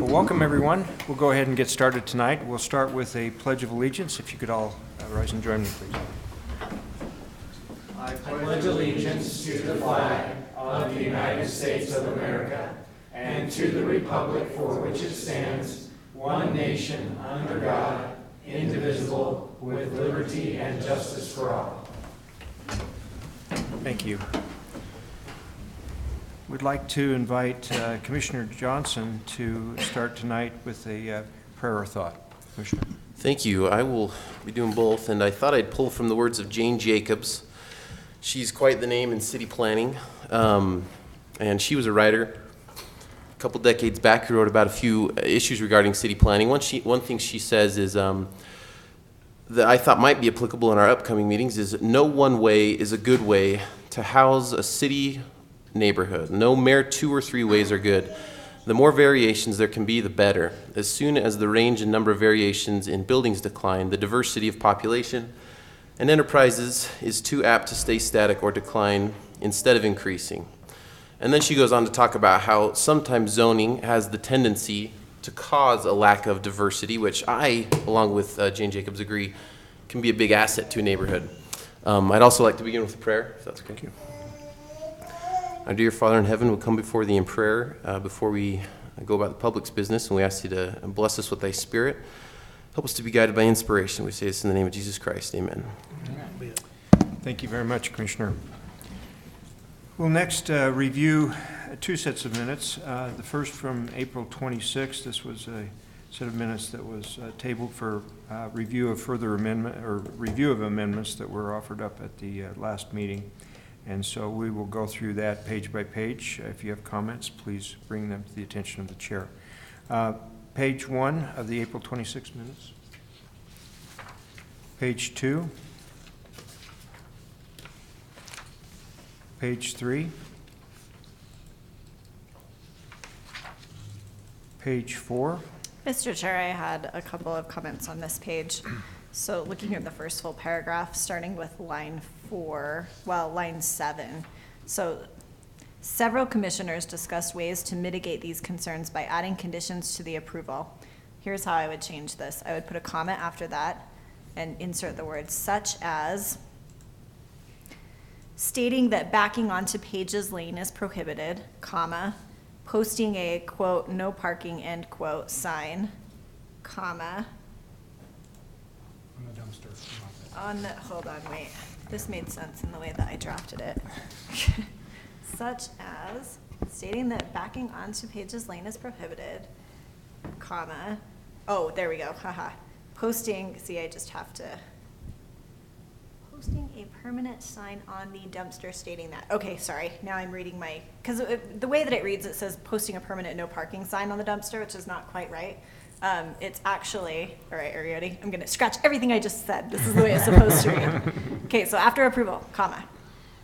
Well, welcome everyone. We'll go ahead and get started tonight. We'll start with a Pledge of Allegiance. If you could all rise and join me, please. I pledge allegiance to the flag of the United States of America and to the republic for which it stands, one nation, under God, indivisible, with liberty and justice for all. Thank you. We'd like to invite Commissioner Johnson to start tonight with a prayer or thought. Commissioner. Thank you. I will be doing both, and I thought I'd pull from the words of Jane Jacobs. She's quite the name in city planning, and she was a writer a couple decades back who wrote about a few issues regarding city planning. One thing she says is that I thought might be applicable in our upcoming meetings is no one way is a good way to house a city neighborhood. No mere 2 or 3 ways are good. The more variations there can be, the better. As soon as the range and number of variations in buildings decline, the diversity of population and enterprises is too apt to stay static or decline instead of increasing. And then she goes on to talk about how sometimes zoning has the tendency to cause a lack of diversity, which I, along with Jane Jacobs, agree can be a big asset to a neighborhood. I'd also like to begin with a prayer, if that's okay. Thank you. Our dear Father in heaven, we'll come before thee in prayer before we go about the public's business, and we ask you to bless us with thy Spirit. Help us to be guided by inspiration. We say this in the name of Jesus Christ. Amen. Amen. Thank you very much, Commissioner. We'll next review 2 sets of minutes. The first from April 26th. This was a set of minutes that was tabled for review of further amendment or review of amendments that were offered up at the last meeting. And so we will go through that page by page. If you have comments, please bring them to the attention of the chair. Page 1 of the April 26 minutes. Page 2. Page 3. Page 4. Mr. Chair, I had a couple of comments on this page. So looking at the first full paragraph, starting with line 7. So several commissioners discussed ways to mitigate these concerns by adding conditions to the approval. Here's how I would change this. I would put a comment after that and insert the words such as stating that backing onto Pages Lane is prohibited, comma, posting a, quote, no parking, end quote, sign, comma, On the dumpster. hold on, wait. This made sense in the way that I drafted it. Such as stating that backing onto Pages Lane is prohibited, comma, oh, there we go, haha. Posting, see, I just have to, posting a permanent sign on the dumpster stating that. Okay, sorry, now I'm reading my, because the way that it reads, it says posting a permanent no parking sign on the dumpster, which is not quite right. It's actually, all right, are you ready? I'm going to scratch everything I just said. This is the way it's supposed to read. Okay, so after approval, comma,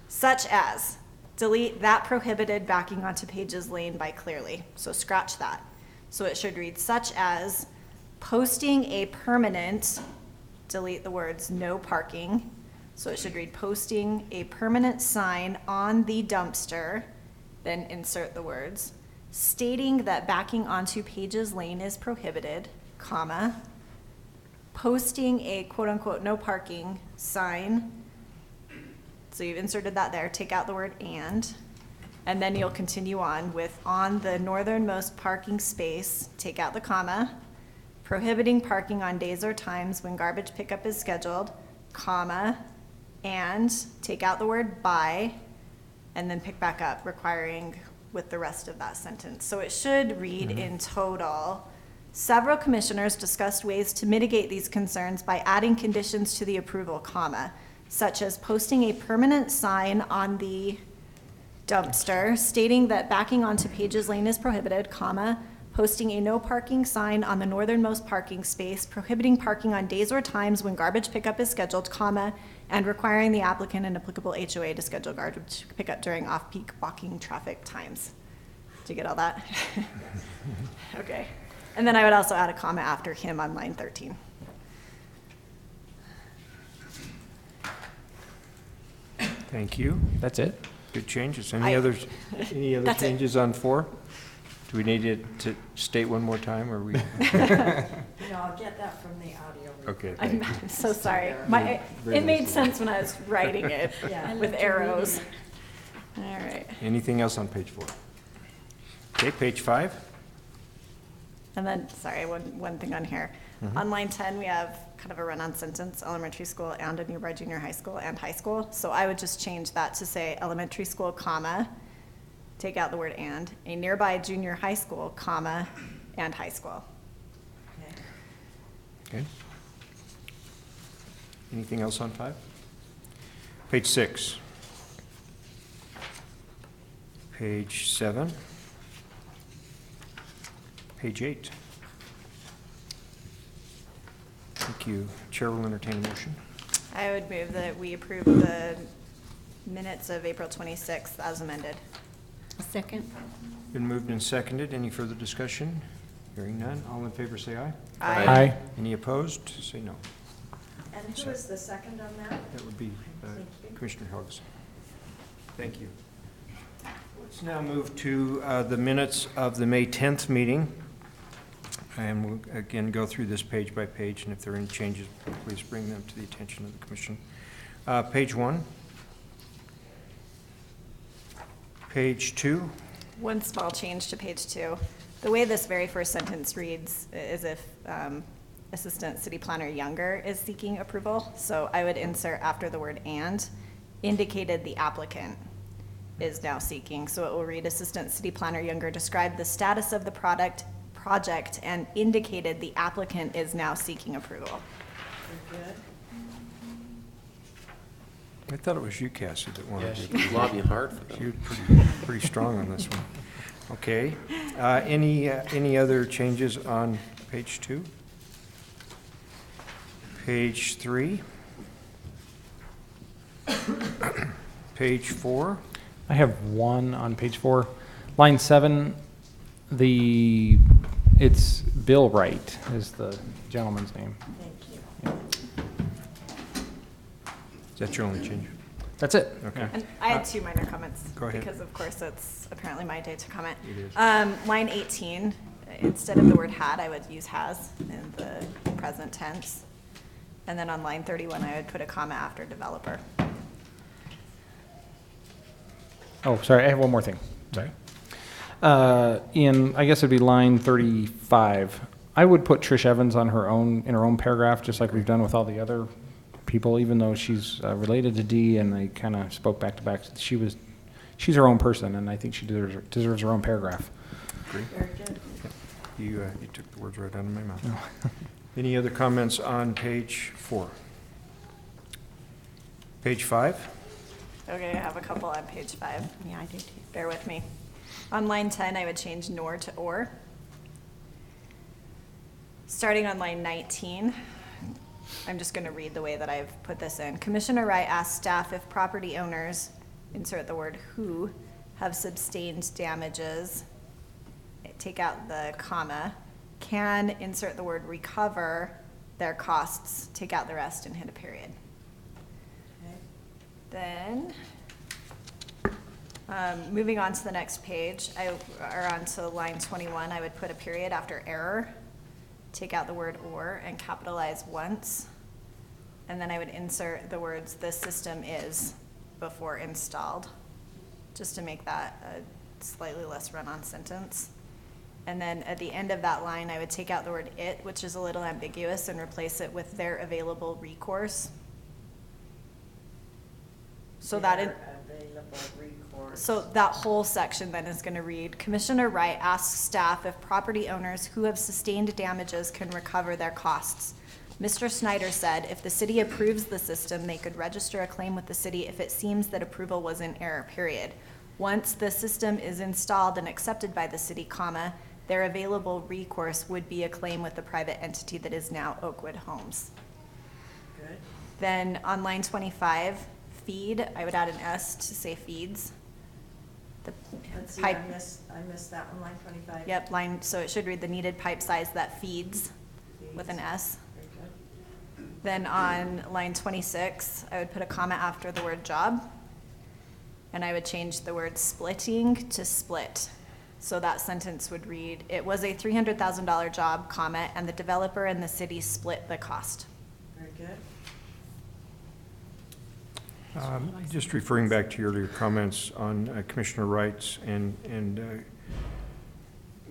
such as, delete that prohibited backing onto Pages Lane by clearly. So scratch that. So it should read such as posting a permanent, delete the words no parking. So it should read posting a permanent sign on the dumpster, then insert the words, stating that backing onto Pages Lane is prohibited, comma, posting a quote-unquote no parking sign. So you've inserted that there. Take out the word and then you'll continue on with on the northernmost parking space, take out the comma, prohibiting parking on days or times when garbage pickup is scheduled, comma, and take out the word by, and then pick back up, requiring with the rest of that sentence. So it should read in total, several commissioners discussed ways to mitigate these concerns by adding conditions to the approval, comma, such as posting a permanent sign on the dumpster stating that backing onto Pages Lane is prohibited, comma, posting a no parking sign on the northernmost parking space, prohibiting parking on days or times when garbage pickup is scheduled, comma, and requiring the applicant and applicable HOA to schedule garbage pickup during off-peak walking traffic times. Did you get all that? Okay. And then I would also add a comma after him on line 13. Thank you. That's it? Good changes. Any other That's it. changes on 4? Do we need it to state one more time, or we? No, I'll get that from the audio. Okay, I'm thank you. I'm so sorry. Very It made nice. sense when I was writing it Yeah. with arrows. All right. Anything else on page 4? Okay, page 5. And then, sorry, one thing on here. On line 10, we have kind of a run-on sentence, elementary school and a nearby junior high school and high school. So I would just change that to say elementary school, comma, take out the word and, a nearby junior high school, comma, and high school. Okay. Anything else on 5? Page 6. Page 7. Page 8. Thank you. Chair will entertain a motion. I would move that we approve the minutes of April 26th as amended. A second? Been moved and seconded. Any further discussion? Hearing none. All in favor, say aye. Aye. Any opposed? Say no. And who is the second on that? That would be Thank you. Commissioner Huggs. Thank you. Let's now move to the minutes of the May 10th meeting. And we'll again go through this page by page, and if there are any changes, please bring them to the attention of the commission. Page 1. Page 2. One small change to page 2. The way this very first sentence reads is if Assistant City Planner Younger is seeking approval. So I would insert after the word and, indicated the applicant is now seeking. So it will read Assistant City Planner Younger described the status of the project and indicated the applicant is now seeking approval. Very good. I thought it was you, Cassie, that Yeah, wanted she to. was lobbying hard for them. You're pretty strong on this one. Okay. Any other changes on page 2? Page 3? Page 4? I have one on page 4. Line 7, it's Bill Wright is the gentleman's name. Thank you. Is that your only change? That's it. Okay. Yeah. And I had two minor comments. Go ahead. Because of course it's apparently my day to comment. It is. Line 18, instead of the word had, I would use has in the present tense. And then on line 31, I would put a comma after developer. Oh, sorry, I have one more thing. Sorry? I guess it'd be line 35. I would put Trish Evans in her own paragraph, just like we've done with all the other people, even though she's related to Dee, and they kind of spoke back to back. She's her own person, and I think she deserves her own paragraph. Agree. Very good. You took the words right out of my mouth. Any other comments on page 4? Page 5? Okay, I have a couple on page 5. Yeah, I do too. Bear with me. On line 10, I would change nor to or. Starting on line 19, I'm just going to read the way that I've put this in. Commissioner Wright asked staff if property owners, insert the word who, have sustained damages, take out the comma, can insert the word recover their costs, take out the rest and hit a period. Okay. Then, moving on to the next page, or on to line 21, I would put a period after error, take out the word or, and capitalize once. And then I would insert the words, the system is, before installed, just to make that a slightly less run-on sentence. And then at the end of that line, I would take out the word it, which is a little ambiguous, and replace it with their available recourse. So that Their available recourse. So that whole section then is going to read, Commissioner Wright asks staff if property owners who have sustained damages can recover their costs. Mr. Snyder said if the city approves the system, they could register a claim with the city if it seems that approval was in error, period. Once the system is installed and accepted by the city, comma, their available recourse would be a claim with the private entity that is now Oakwood Homes. Good. Then on line 25, feed, I would add an S to say feeds. The Let's see, pipe, I missed that one, line 25. yep, line, so it should read the needed pipe size that feeds with an S. Very good. Then on line 26, I would put a comma after the word job. And I would change the word splitting to split. So that sentence would read, "It was a $300,000 job, comma, and the developer and the city split the cost." Very good. Just referring back to your earlier comments on Commissioner Wright's and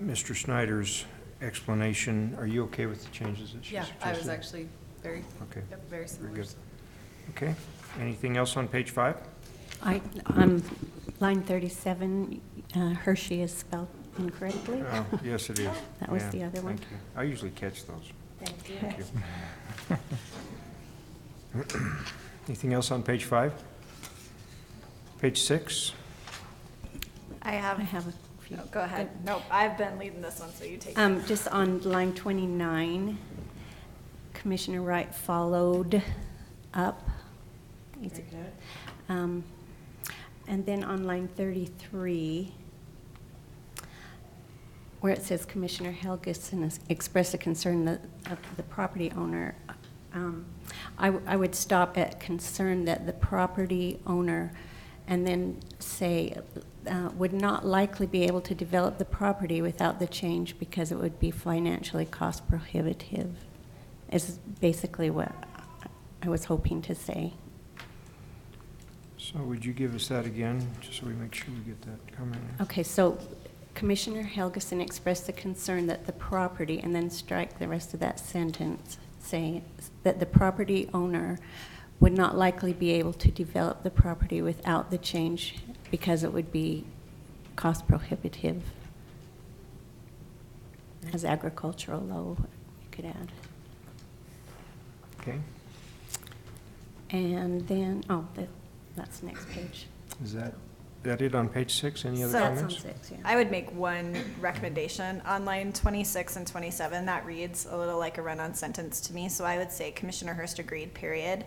Mr. Snyder's explanation, are you okay with the changes that she Yeah, suggested? I was actually very, Okay. yep, very similar. good. Okay, anything else on page 5? On line 37, Hershey is spelled incorrectly. Oh, yes, it is. That was Yeah, the other one. Thank you. I usually catch those. Thank you. Thank you. Anything else on page 5? Page 6? I I have, have a few. go ahead. Nope, I've been leading this one, so you take it. Just on line 29, Commissioner Wright followed up. Very good. And then on line 33, where it says Commissioner Helgeson has expressed a concern of the property owner, I would stop at concern that the property owner, and then say, would not likely be able to develop the property without the change because it would be financially cost prohibitive, is basically what I was hoping to say. So would you give us that again, just so we make sure we get that comment in? Okay, so Commissioner Helgeson expressed the concern that the property, and then strike the rest of that sentence, saying that the property owner would not likely be able to develop the property without the change because it would be cost prohibitive. As agricultural low, you could add. Okay, And then, that's next page. is that it on page 6? Any other So- That's on comments? 6, yeah. I would make one recommendation on line 26 and 27. That reads a little like a run-on sentence to me. So I would say Commissioner Hurst agreed, period.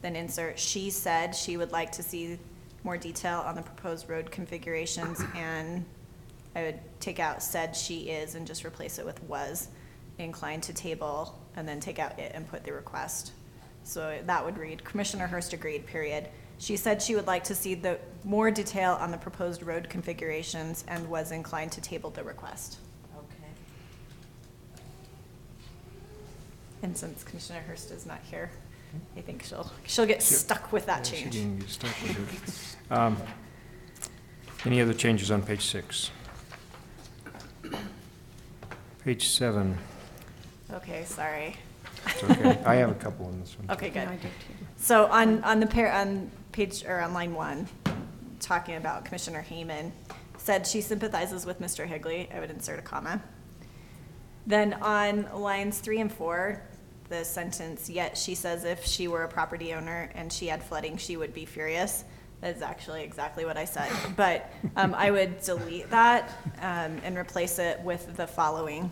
Then insert, she said she would like to see more detail on the proposed road configurations. And I would take out said she is and just replace it with was inclined to table, and then take out it and put the request. So that would read, Commissioner Hurst agreed, period. She said she would like to see the more detail on the proposed road configurations and was inclined to table the request. Okay. And since Commissioner Hurst is not here, I think she'll get stuck with that Yeah, she change. didn't get stuck with it. Any other changes on page 6? Page 7. Okay, sorry. It's okay. I have a couple on this one. Okay, good. Yeah, I do too. So on page, or on line 1, talking about Commissioner Hayman, said she sympathizes with Mr. Higley. I would insert a comma. Then on lines 3 and 4, the sentence, yet she says if she were a property owner and she had flooding, she would be furious. That is actually exactly what I said. But I would delete that and replace it with the following.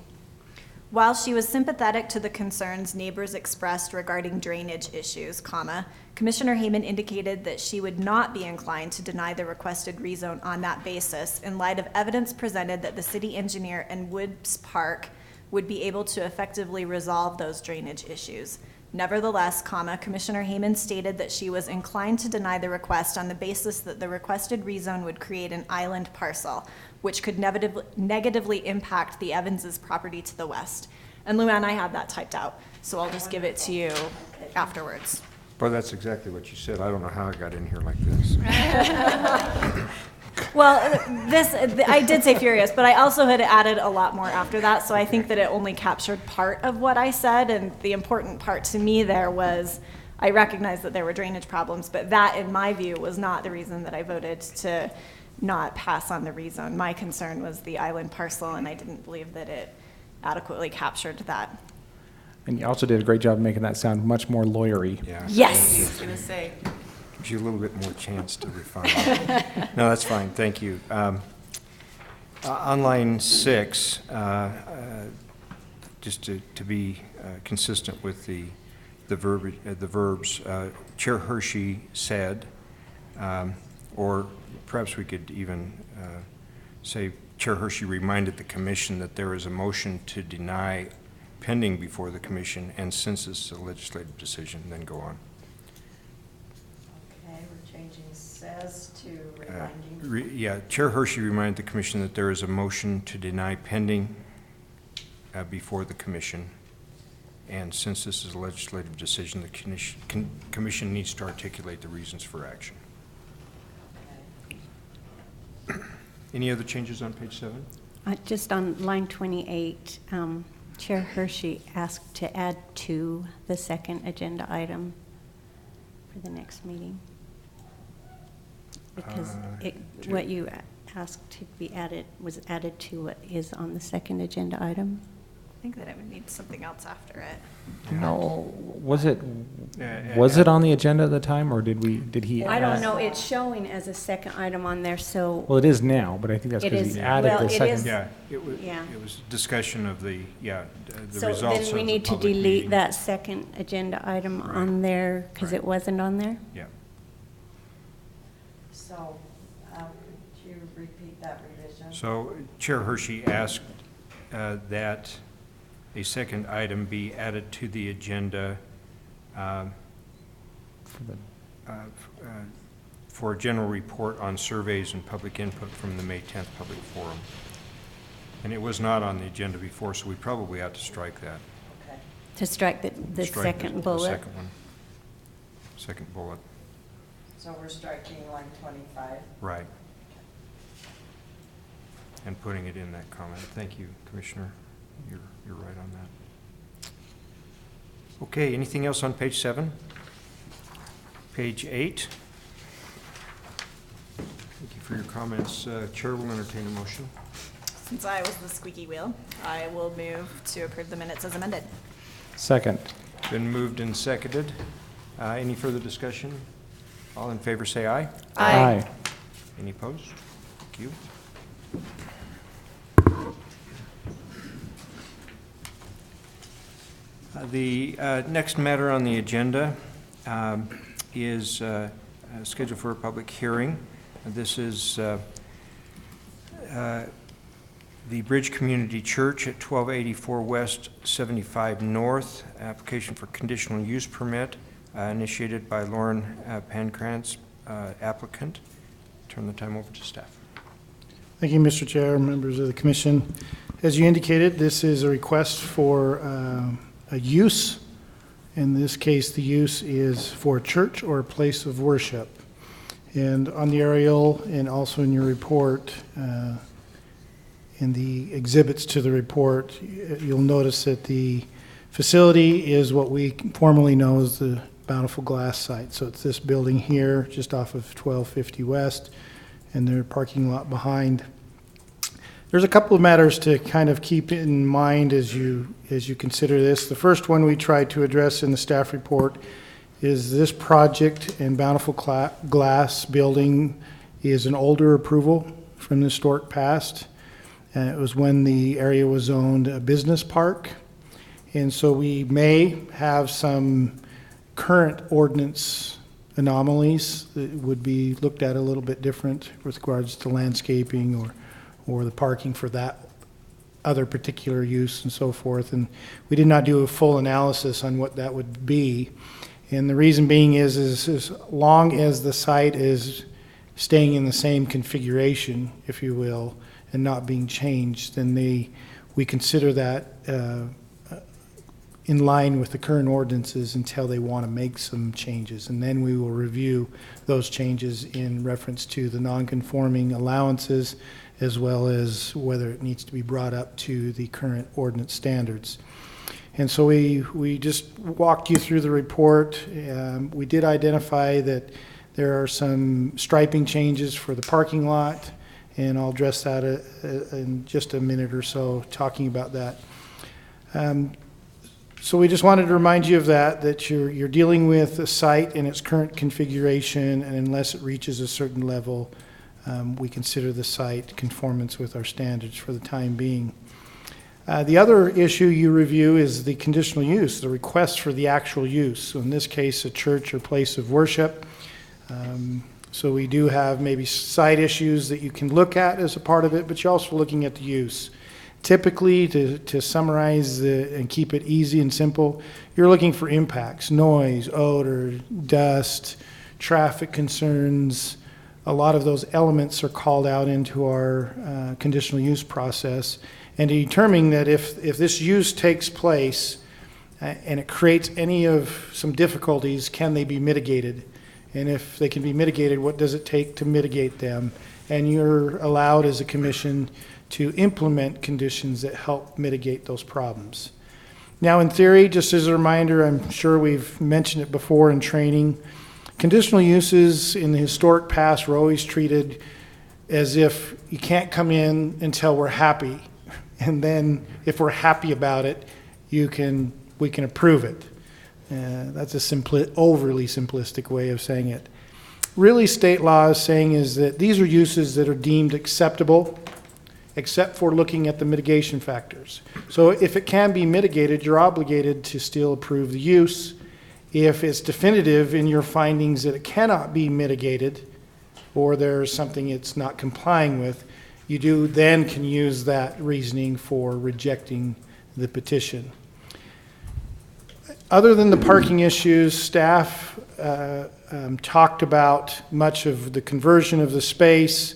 While she was sympathetic to the concerns neighbors expressed regarding drainage issues, comma, Commissioner Hayman indicated that she would not be inclined to deny the requested rezone on that basis in light of evidence presented that the city engineer and Woods Park would be able to effectively resolve those drainage issues. Nevertheless, comma, Commissioner Hayman stated that she was inclined to deny the request on the basis that the requested rezone would create an island parcel, which could negatively impact the Evanses' property to the west. And Luann, I have that typed out, so I'll just give it to you afterwards. Well, that's exactly what you said. I don't know how it got in here like this. Well, I did say furious, but I also had added a lot more after that, so I think that it only captured part of what I said, and the important part to me there was I recognized that there were drainage problems, but that, in my view, was not the reason that I voted to not pass on the rezone. My concern was the island parcel, and I didn't believe that it adequately captured that. And you also did a great job making that sound much more lawyery. Yeah. I Yes! was gonna say, Gives you a little bit more chance to refine it. No, that's fine, thank you. On line 6, just to be consistent with the verbs, Chair Hershey said, or perhaps we could even say Chair Hershey reminded the commission that there is a motion to deny pending before the commission, and since it's a legislative decision, then go on. Okay, we're changing says to reminding Chair Hershey reminded the commission that there is a motion to deny pending before the commission. And since this is a legislative decision, the commission needs to articulate the reasons for action. Any other changes on page 7? Just on line 28, Chair Hershey asked to add to the second agenda item for the next meeting. Because what you asked to be added was added to what is on the second agenda item. I think that it would need something else after it. No, was it on the agenda at the time, or did he? I don't add- know, it's showing as a second item on there, so, Well, it is now, but I think that's It because is- he added well, the it second. is- Yeah, Yeah. it was discussion of the so results of the public then we need to delete meeting. that second agenda item on there, because Right. it wasn't on there? Yeah. So, could you repeat that revision? So Chair Hershey asked that a second item be added to the agenda for a general report on surveys and public input from the May 10th Public Forum. And it was not on the agenda before, so we probably ought to strike that. Okay. To strike the Strike second the bullet? second one. Second bullet, So we're striking line 25. right. And putting it in that comment. Thank you, Commissioner. You're right on that. Okay, anything else on page 7? Page 8. Thank you for your comments. Chair will entertain a motion. Since I was the squeaky wheel, I will move to approve the minutes as amended. Second. Been moved and seconded. Any further discussion? All in favor say aye. Aye. Any opposed? Thank you. The next matter on the agenda is scheduled for a public hearing. This is the Bridge Community Church at 1284 West 75 North, application for conditional use permit initiated by Lauren Pancrantz, applicant. Turn the time over to staff. Thank you, Mr. Chair, members of the commission. As you indicated, this is a request for a use. In this case, the use is for a church or a place of worship. And on the aerial and also in your report, in the exhibits to the report, you'll notice that the facility is what we formerly know as the Bountiful Glass site. So it's this building here, just off of 1250 West, and their parking lot behind. There's a couple of matters to kind of keep in mind as you consider this. The first one we tried to address in the staff report is this project in Bountiful Glass building is an older approval from the historic past. And it was when the area was zoned a business park. And so we may have some current ordinance anomalies that would be looked at a little bit different with regards to landscaping or the parking for that other particular use and so forth. And we did not do a full analysis on what that would be. And the reason being is as long as the site is staying in the same configuration, if you will, and not being changed, then we consider that in line with the current ordinances until they want to make some changes. And then we will review those changes in reference to the non-conforming allowances as well as whether it needs to be brought up to the current ordinance standards. And so we just walked you through the report. We did identify that there are some striping changes for the parking lot, and I'll address that in just a minute or so, talking about that. So we just wanted to remind you of that you're dealing with a site in its current configuration, and unless it reaches a certain level, we consider the site conformance with our standards for the time being. The other issue you review is the conditional use, the request for the actual use. So in this case, a church or place of worship. So we do have maybe side issues that you can look at as a part of it, but you're also looking at the use. Typically, to summarize and keep it easy and simple, you're looking for impacts, noise, odor, dust, traffic concerns, a lot of those elements are called out into our conditional use process, and determining that if this use takes place and it creates some difficulties, can they be mitigated? And if they can be mitigated, what does it take to mitigate them? And you're allowed as a commission to implement conditions that help mitigate those problems. Now, in theory, just as a reminder, I'm sure we've mentioned it before in training, conditional uses in the historic past were always treated as if you can't come in until we're happy. And then if we're happy about it, we can approve it. That's a overly simplistic way of saying it. Really, state law is saying is that these are uses that are deemed acceptable, except for looking at the mitigation factors. So if it can be mitigated, you're obligated to still approve the use. If it's definitive in your findings that it cannot be mitigated, or there's something it's not complying with, you then can use that reasoning for rejecting the petition. Other than the parking issues, staff talked about much of the conversion of the space,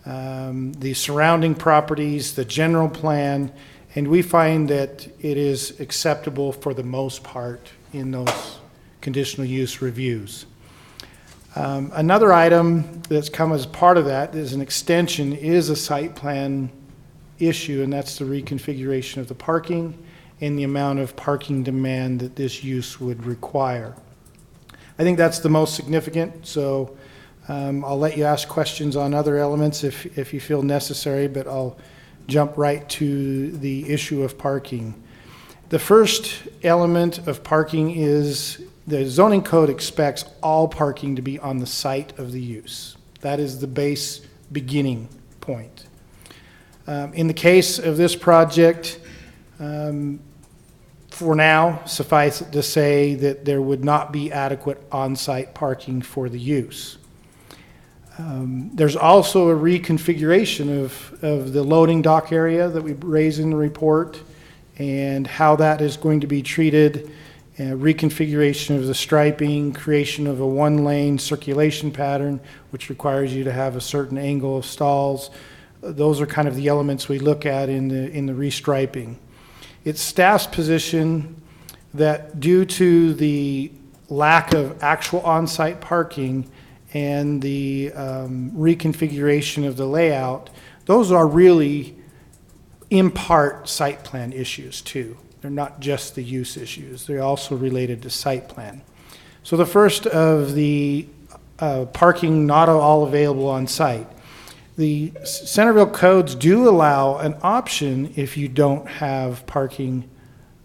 the surrounding properties, the general plan, and we find that it is acceptable for the most part in those conditional use reviews. Another item that's come as part of that is an extension is a site plan issue, and that's the reconfiguration of the parking and the amount of parking demand that this use would require. I think that's the most significant, so I'll let you ask questions on other elements if you feel necessary, but I'll jump right to the issue of parking. The first element of parking is the zoning code expects all parking to be on the site of the use. That is the base beginning point. In the case of this project, for now, suffice it to say that there would not be adequate on-site parking for the use. There's also a reconfiguration of the loading dock area that we raise in the report and how that is going to be treated, reconfiguration of the striping, creation of a one-lane circulation pattern, which requires you to have a certain angle of stalls. Those are kind of the elements we look at in the restriping. It's staff's position that due to the lack of actual on-site parking and the reconfiguration of the layout, those are really in part site plan issues too. They're not just the use issues. They're also related to site plan. So the first of the parking not all available on site. The Centerville codes do allow an option if you don't have parking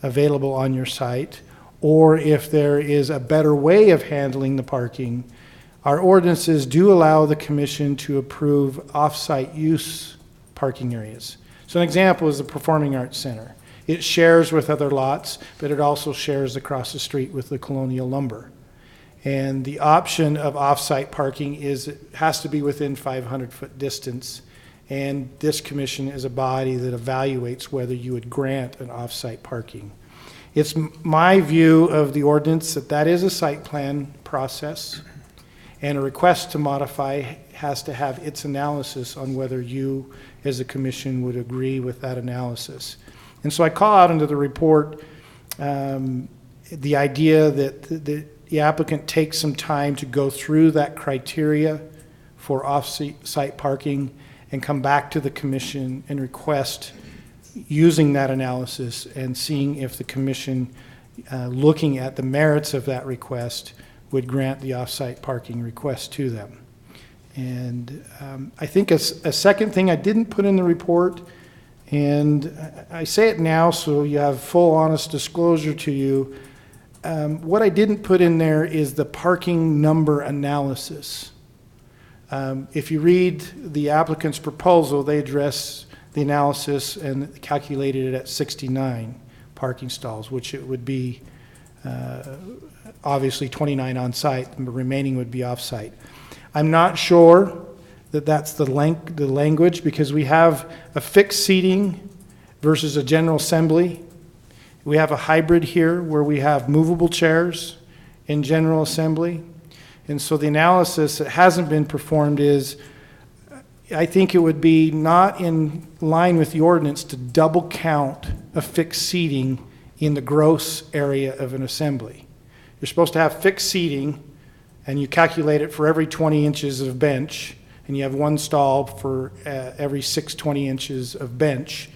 available on your site, or if there is a better way of handling the parking. Our ordinances do allow the commission to approve off-site use parking areas. So an example is the Performing Arts Center. It shares with other lots, but it also shares across the street with the Colonial Lumber. And the option of off-site parking it has to be within 500-foot distance. And this commission is a body that evaluates whether you would grant an off-site parking. It's my view of the ordinance that is a site plan process, and a request to modify has to have its analysis on whether you as a commission would agree with that analysis. And so I call out into the report the idea that the applicant takes some time to go through that criteria for off-site parking and come back to the commission and request using that analysis and seeing if the commission, looking at the merits of that request, would grant the off-site parking request to them. And I think a second thing I didn't put in the report, and I say it now so you have full honest disclosure to you, what I didn't put in there is the parking number analysis. If you read the applicant's proposal, they address the analysis and calculated it at 69 parking stalls, which it would be obviously 29 on site, and the remaining would be off site. I'm not sure that that's the language, because we have a fixed seating versus a general assembly. We have a hybrid here where we have movable chairs in general assembly. And so the analysis that hasn't been performed is, I think it would be not in line with the ordinance to double count a fixed seating in the gross area of an assembly. You're supposed to have fixed seating, and you calculate it for every 20 inches of bench, and you have one stall for every 20 inches of bench.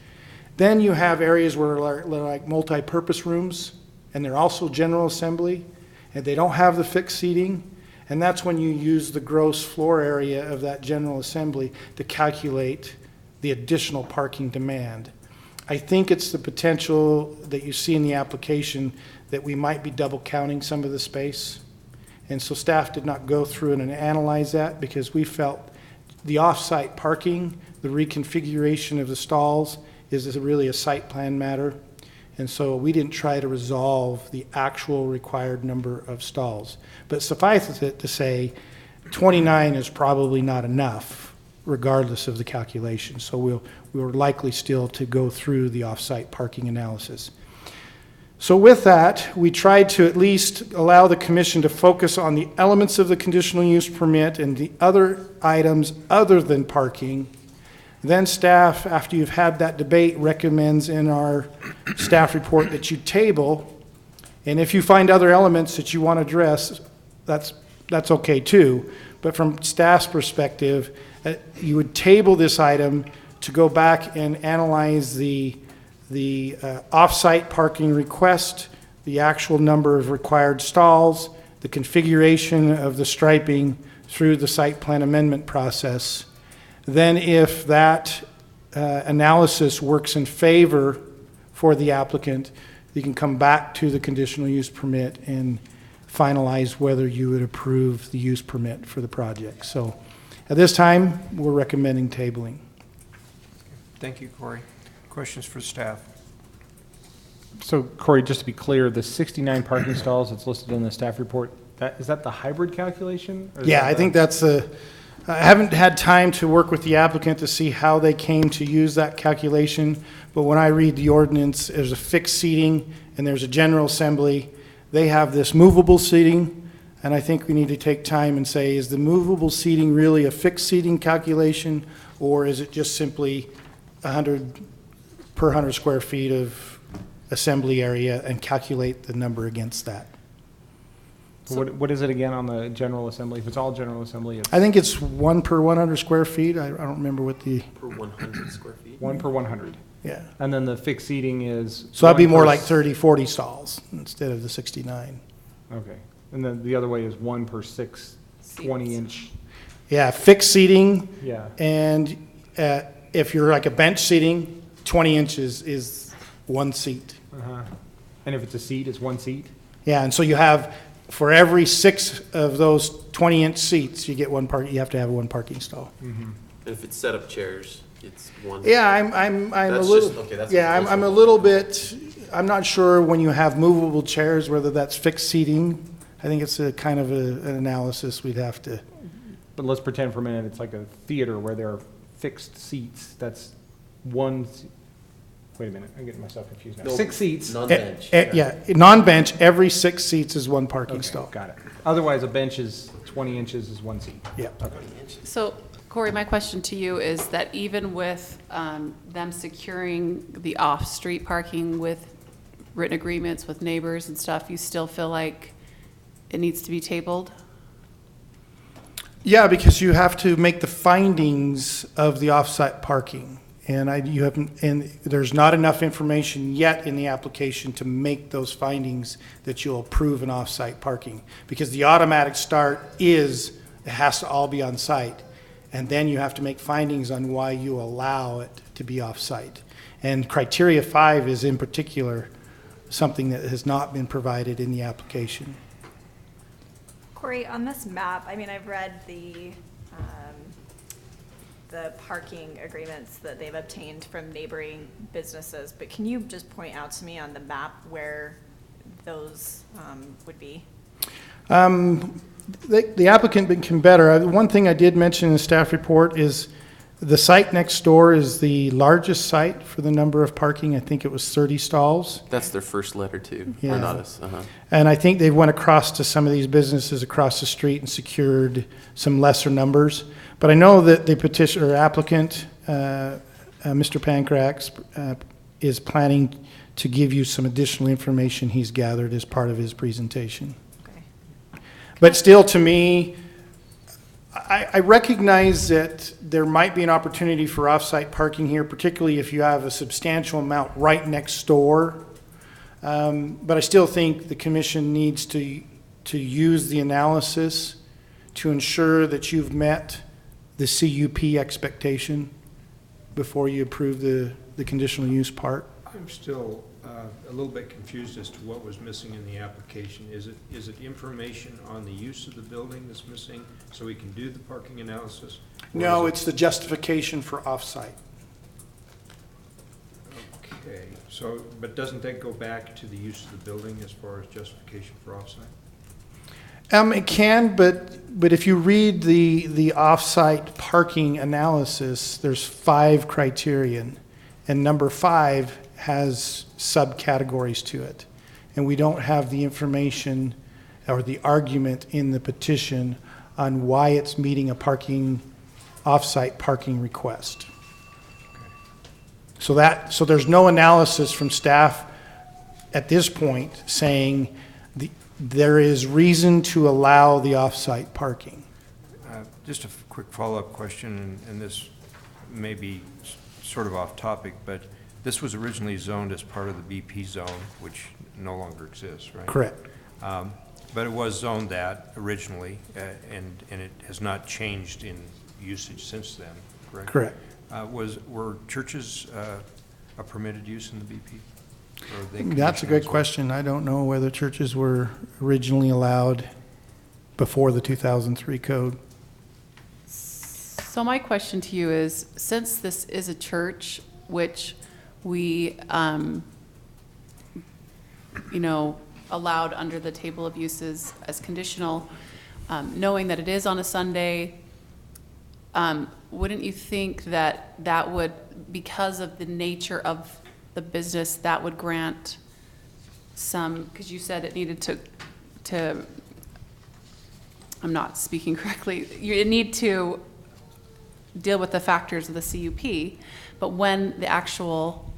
Then you have areas where they're like multi-purpose rooms, and they're also general assembly, and they don't have the fixed seating. And that's when you use the gross floor area of that general assembly to calculate the additional parking demand. I think it's the potential that you see in the application that we might be double counting some of the space. And so staff did not go through and analyze that because we felt the off-site parking, the reconfiguration of the stalls is really a site plan matter. And so we didn't try to resolve the actual required number of stalls. But suffice it to say, 29 is probably not enough, regardless of the calculation. So we're likely still to go through the off-site parking analysis. So with that, we tried to at least allow the commission to focus on the elements of the conditional use permit and the other items other than parking. Then staff, after you've had that debate, recommends in our staff report that you table, and if you find other elements that you want to address, that's okay too. But from staff's perspective, you would table this item to go back and analyze the off-site parking request, the actual number of required stalls, the configuration of the striping through the site plan amendment process. Then if that analysis works in favor for the applicant, you can come back to the conditional use permit and finalize whether you would approve the use permit for the project. So at this time, we're recommending tabling. Thank you, Corey. Questions for staff? So Corey, just to be clear, the 69 parking stalls that's listed in the staff report, is that the hybrid calculation? Or is Yeah, that I think that's I haven't had time to work with the applicant to see how they came to use that calculation, but when I read the ordinance, there's a fixed seating and there's a general assembly. They have this movable seating, and I think we need to take time and say, is the movable seating really a fixed seating calculation, or is it just simply 100 per 100 square feet of assembly area and calculate the number against that? So what is it again on the general assembly? If it's all general assembly, it's I think it's 1 per 100 square feet. I don't remember what the, Per 100 square feet? 1 per 100. yeah. And then the fixed seating is? So that'd be 1 more per like 30, 40 stalls instead of the 69. Okay. And then the other way is 1 per 6 20-inch. Yeah, fixed seating, Yeah. and if you're like a bench seating, 20 inches is one seat. Uh-huh. And if it's a seat, it's 1 seat? Yeah, and so you have, for every 6 of those 20-inch seats, you get you have to have one parking stall. And if it's set up chairs, it's one. Yeah, I'm a That's little, just- okay, that's yeah, close I'm a enough. little bit, I'm not sure when you have movable chairs, whether that's fixed seating. I think it's a kind of an analysis we'd have to, But let's pretend for a minute it's like a theater where there are fixed seats. That's one, wait a minute, I'm getting myself confused now. No, 6 seats. Non-bench. yeah, non-bench, every 6 seats is one parking Okay, stall. got it. Otherwise, a bench is 20 inches is 1 seat. Yeah. So Corey, my question to you is that even with them securing the off-street parking with written agreements with neighbors and stuff, you still feel like it needs to be tabled? Yeah, because you have to make the findings of the off-site parking. And there's not enough information yet in the application to make those findings that you'll approve an off-site parking. Because the automatic start it has to all be on site. And then you have to make findings on why you allow it to be off-site. And criteria 5 is in particular something that has not been provided in the application. Corey, on this map, I mean, I've read the parking agreements that they've obtained from neighboring businesses, but can you just point out to me on the map where those would be? The applicant can better. One thing I did mention in the staff report is The site next door is the largest site for the number of parking. I think it was 30 stalls. That's their first letter too, Yeah. or not us. And I think they went across to some of these businesses across the street and secured some lesser numbers. But I know that the petitioner applicant, Mr. Pancrax, is planning to give you some additional information he's gathered as part of his presentation. Okay. But still, to me, I recognize that there might be an opportunity for off-site parking here, particularly if you have a substantial amount right next door. But I still think the commission needs to use the analysis to ensure that you've met the CUP expectation before you approve the conditional use part. I'm still a little bit confused as to what was missing in the application. Is it information on the use of the building that's missing so we can do the parking analysis? Or No, is it's the justification for off-site. Okay, so, but doesn't that go back to the use of the building as far as justification for offsite? It can, but if you read the off-site parking analysis, there's 5 criterion, and number 5 has subcategories to it. And we don't have the information or the argument in the petition on why it's meeting a off-site parking request. So there's no analysis from staff at this point saying there is reason to allow the off-site parking. Just a quick follow-up question, and this may be sort of off topic, but this was originally zoned as part of the BP zone, which no longer exists, right? Correct. But it was zoned that originally, and it has not changed in usage since then, correct? Correct. Were churches a permitted use in the BP? Or are they That's a conditional great as well? question. I don't know whether churches were originally allowed before the 2003 code. So my question to you is, since this is a church, which we, allowed under the table of uses as conditional, knowing that it is on a Sunday, wouldn't you think that would, because of the nature of the business, that would grant some, because you said it needed to, I'm not speaking correctly, you need to deal with the factors of the CUP, but when the actual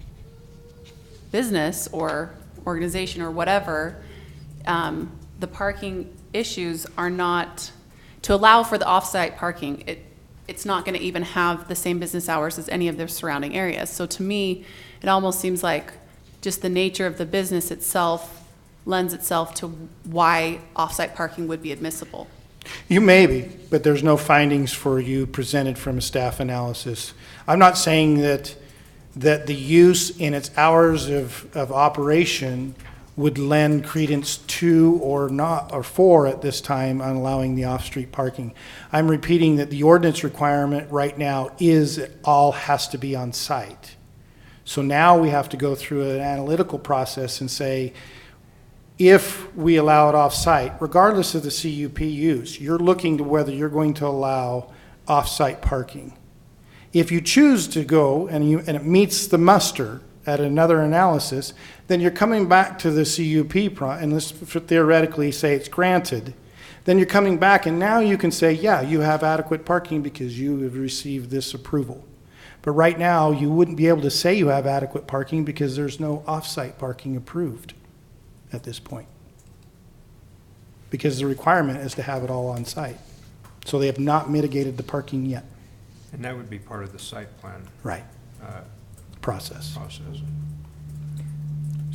business or organization or whatever, the parking issues are not, to allow for the off-site parking, it's not going to even have the same business hours as any of the surrounding areas. So to me, it almost seems like just the nature of the business itself lends itself to why off-site parking would be admissible. You may be, but there's no findings for you presented from a staff analysis. I'm not saying that the use in its hours of operation would lend credence to or not or for at this time on allowing the off-street parking. I'm repeating that the ordinance requirement right now is it all has to be on site. So now we have to go through an analytical process and say, if we allow it off-site, regardless of the CUP use, you're looking to whether you're going to allow off-site parking. If you choose to go and it meets the muster at another analysis, then you're coming back to the CUP, and let's theoretically say it's granted, then you're coming back and now you can say, yeah, you have adequate parking because you have received this approval. But right now, you wouldn't be able to say you have adequate parking because there's no off-site parking approved at this point. Because the requirement is to have it all on site. So they have not mitigated the parking yet. And that would be part of the site plan Right. Process. process.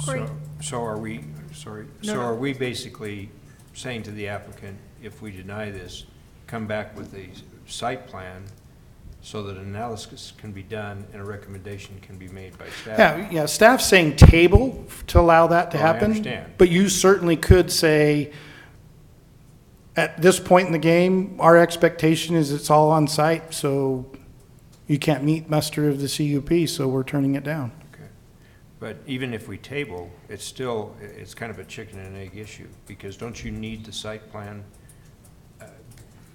Corey. So are we, sorry, No, so no. are we basically saying to the applicant, if we deny this, come back with a site plan so that analysis can be done and a recommendation can be made by staff? Yeah, staff's saying table to allow that to Oh, I happen. understand. But you certainly could say, at this point in the game, our expectation is it's all on site, so you can't meet muster of the CUP, so we're turning it down. Okay. But even if we table, it's kind of a chicken and egg issue, because don't you need the site plan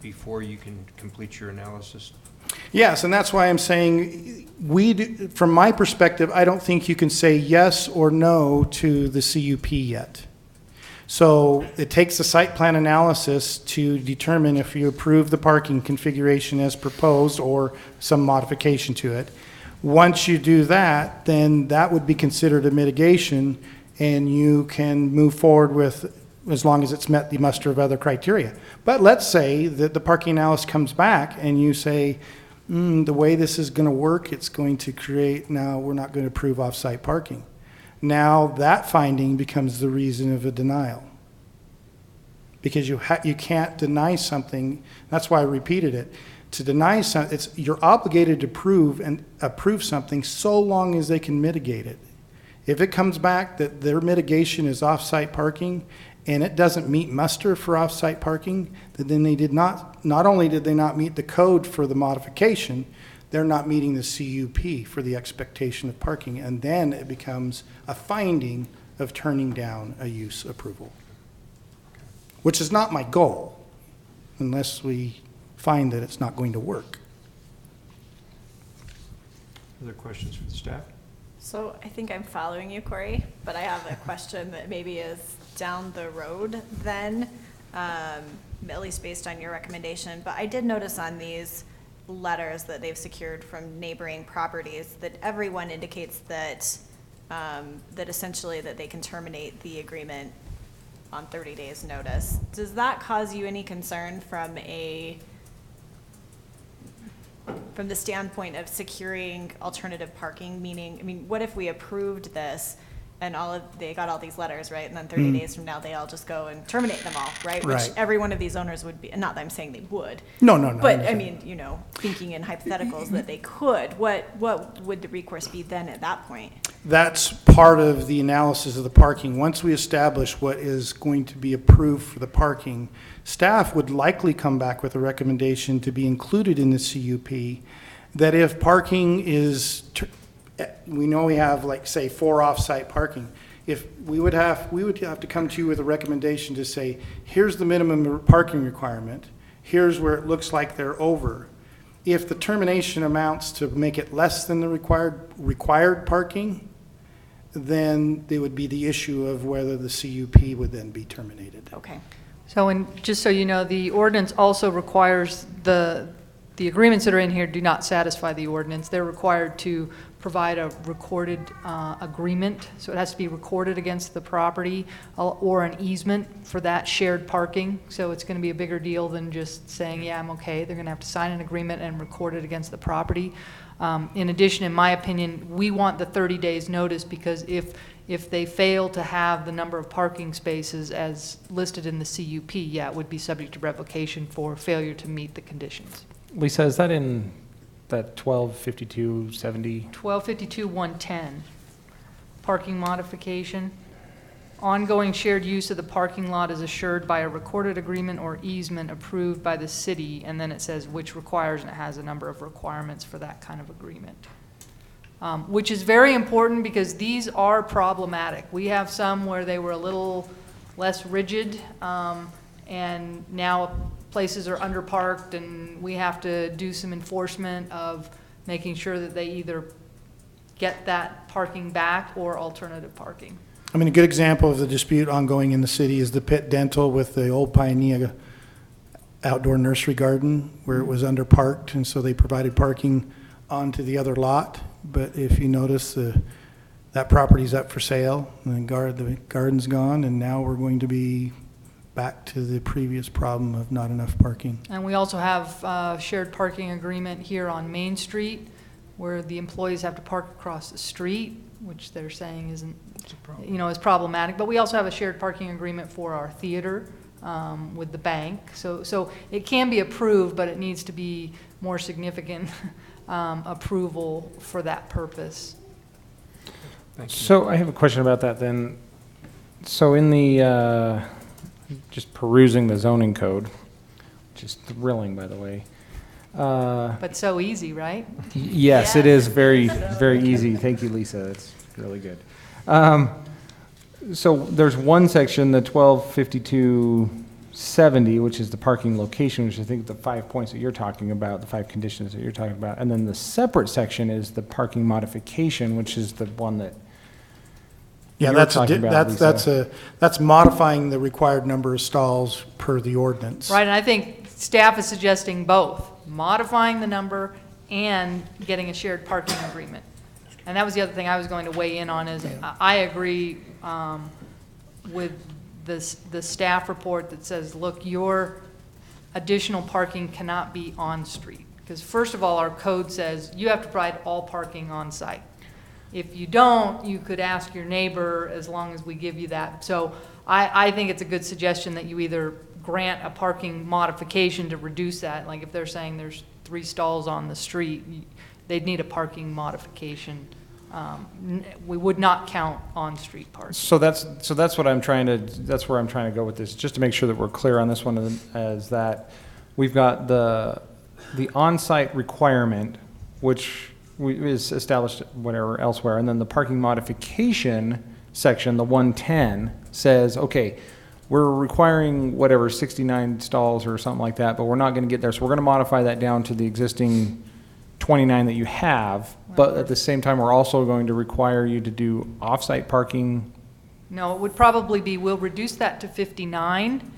before you can complete your analysis? Yes, and that's why I'm saying, from my perspective, I don't think you can say yes or no to the CUP yet. So it takes a site plan analysis to determine if you approve the parking configuration as proposed or some modification to it. Once you do that, then that would be considered a mitigation, and you can move forward with, as long as it's met the muster of other criteria. But let's say that the parking analysis comes back and you say, the way this is going to work, it's going to create, now we're not going to approve off-site parking. Now that finding becomes the reason of a denial. Because you can't deny something, that's why I repeated it. To deny something, you're obligated to approve something so long as they can mitigate it. If it comes back that their mitigation is off-site parking and it doesn't meet muster for off-site parking, then they did not only did they not meet the code for the modification, they're not meeting the CUP for the expectation of parking, and then it becomes a finding of turning down a use approval, which is not my goal, unless we find that it's not going to work. Other questions for the staff? So I think I'm following you, Corey, but I have a question that maybe is down the road then, at least based on your recommendation. But I did notice on these letters that they've secured from neighboring properties that everyone indicates that, that essentially that they can terminate the agreement on 30 days notice. Does that cause you any concern from the standpoint of securing alternative parking? Meaning, I mean, what if we approved this and they got all these letters, right? And then 30 days from now, they all just go and terminate them all, right? Right. Which every one of these owners would be, not that I'm saying they would. No. But I mean, thinking in hypotheticals that they could, what would the recourse be then at that point? That's part of the analysis of the parking. Once we establish what is going to be approved for the parking, staff would likely come back with a recommendation to be included in the CUP, that if parking is, we know we have, like, say, 4 off-site parking. If we would have to come to you with a recommendation to say, here's the minimum parking requirement, here's where it looks like they're over. If the termination amounts to make it less than the required parking, then there would be the issue of whether the CUP would then be terminated. Okay. So, and just so you know, the ordinance also requires the agreements that are in here do not satisfy the ordinance. They're required to provide a recorded agreement, so it has to be recorded against the property or an easement for that shared parking. So it's going to be a bigger deal than just saying, yeah, I'm okay. They're going to have to sign an agreement and record it against the property. In addition, in my opinion, we want the 30 days notice, because if they fail to have the number of parking spaces as listed in the CUP, yeah, it would be subject to revocation for failure to meet the conditions. Lisa, is that in that 125270? 1252-110, parking modification. Ongoing shared use of the parking lot is assured by a recorded agreement or easement approved by the city, and then it says which requires, and it has a number of requirements for that kind of agreement. Which is very important, because these are problematic. We have some where they were a little less rigid, and now places are underparked, and we have to do some enforcement of making sure that they either get that parking back or alternative parking. I mean, a good example of the dispute ongoing in the city is the Pitt Dental with the old Pioneer outdoor nursery garden, where it was underparked, and so they provided parking onto the other lot. But if you notice, that property's up for sale, and the garden's gone, and now we're going to be back to the previous problem of not enough parking. And we also have a shared parking agreement here on Main Street, where the employees have to park across the street, which they're saying isn't, is problematic. But we also have a shared parking agreement for our theater with the bank. So it can be approved, but it needs to be more significant approval for that purpose. Thank you. So I have a question about that then. So in the, just perusing the zoning code, which is thrilling, by the way. But so easy, right? Yes, it is very, very easy. Thank you, Lisa. That's really good. So there's one section, the 1252 70, which is the parking location, which I think the 5 points that you're talking about, the 5 conditions that you're talking about. And then the separate section is the parking modification, which is the one that Yeah, you're talking about, Lisa. that's modifying the required number of stalls per the ordinance. Right, and I think staff is suggesting both, modifying the number and getting a shared parking agreement. And that was the other thing I was going to weigh in on is I agree with the staff report that says, look, your additional parking cannot be on-street. Because first of all, our code says you have to provide all parking on-site. If you don't, you could ask your neighbor as long as we give you that. So I think it's a good suggestion that you either grant a parking modification to reduce that. Like if they're saying there's 3 stalls on the street, they'd need a parking modification. We would not count on-street parking. So that's what I'm trying to, that's where I'm trying to go with this, just to make sure that we're clear on this one, as that we've got the on-site requirement, which is established whatever elsewhere, and then the parking modification section, the 110, says, okay, we're requiring whatever 69 stalls or something like that, but we're not going to get there, so we're going to modify that down to the existing 29 that you have, but at the same time, we're also going to require you to do off-site parking. No, it would probably be, we'll reduce that to 59,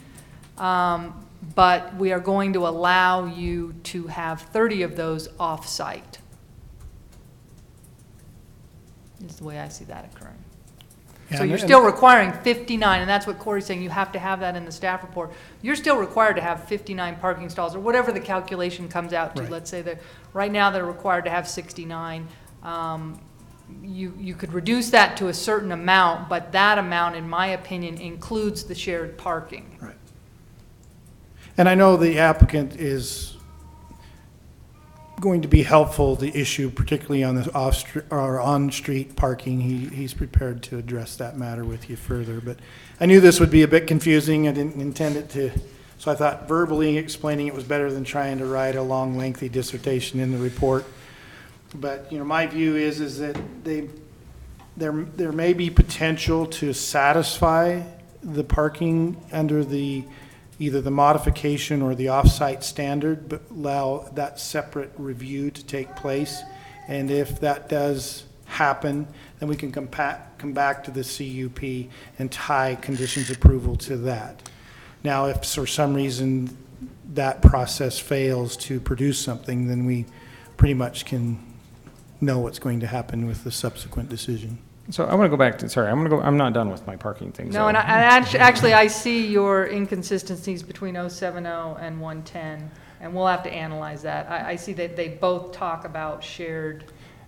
but we are going to allow you to have 30 of those off-site. Is the way I see that occurring. Yeah, So and- you're still requiring 59, and that's what Corey's saying, you have to have that in the staff report. You're still required to have 59 parking stalls, or whatever the calculation comes out to. Right. Let's say that, right now, they're required to have 69. You could reduce that to a certain amount, but that amount, in my opinion, includes the shared parking. Right. And I know the applicant is going to be helpful to issue, particularly on this off-street or on-street parking. He's prepared to address that matter with you further. But I knew this would be a bit confusing. I didn't intend it to, so I thought verbally explaining it was better than trying to write a long, lengthy dissertation in the report. But, you know, my view is that there may be potential to satisfy the parking under either the modification or the off-site standard, but allow that separate review to take place. And if that does happen, then we can come back to the CUP and tie conditions approval to that. Now, if for some reason that process fails to produce something, then we pretty much can know what's going to happen with the subsequent decision. So I want to go back to, sorry, I'm not done with my parking thing. No, and actually, I see your inconsistencies between 070 and 110, and we'll have to analyze that. I see that they both talk about shared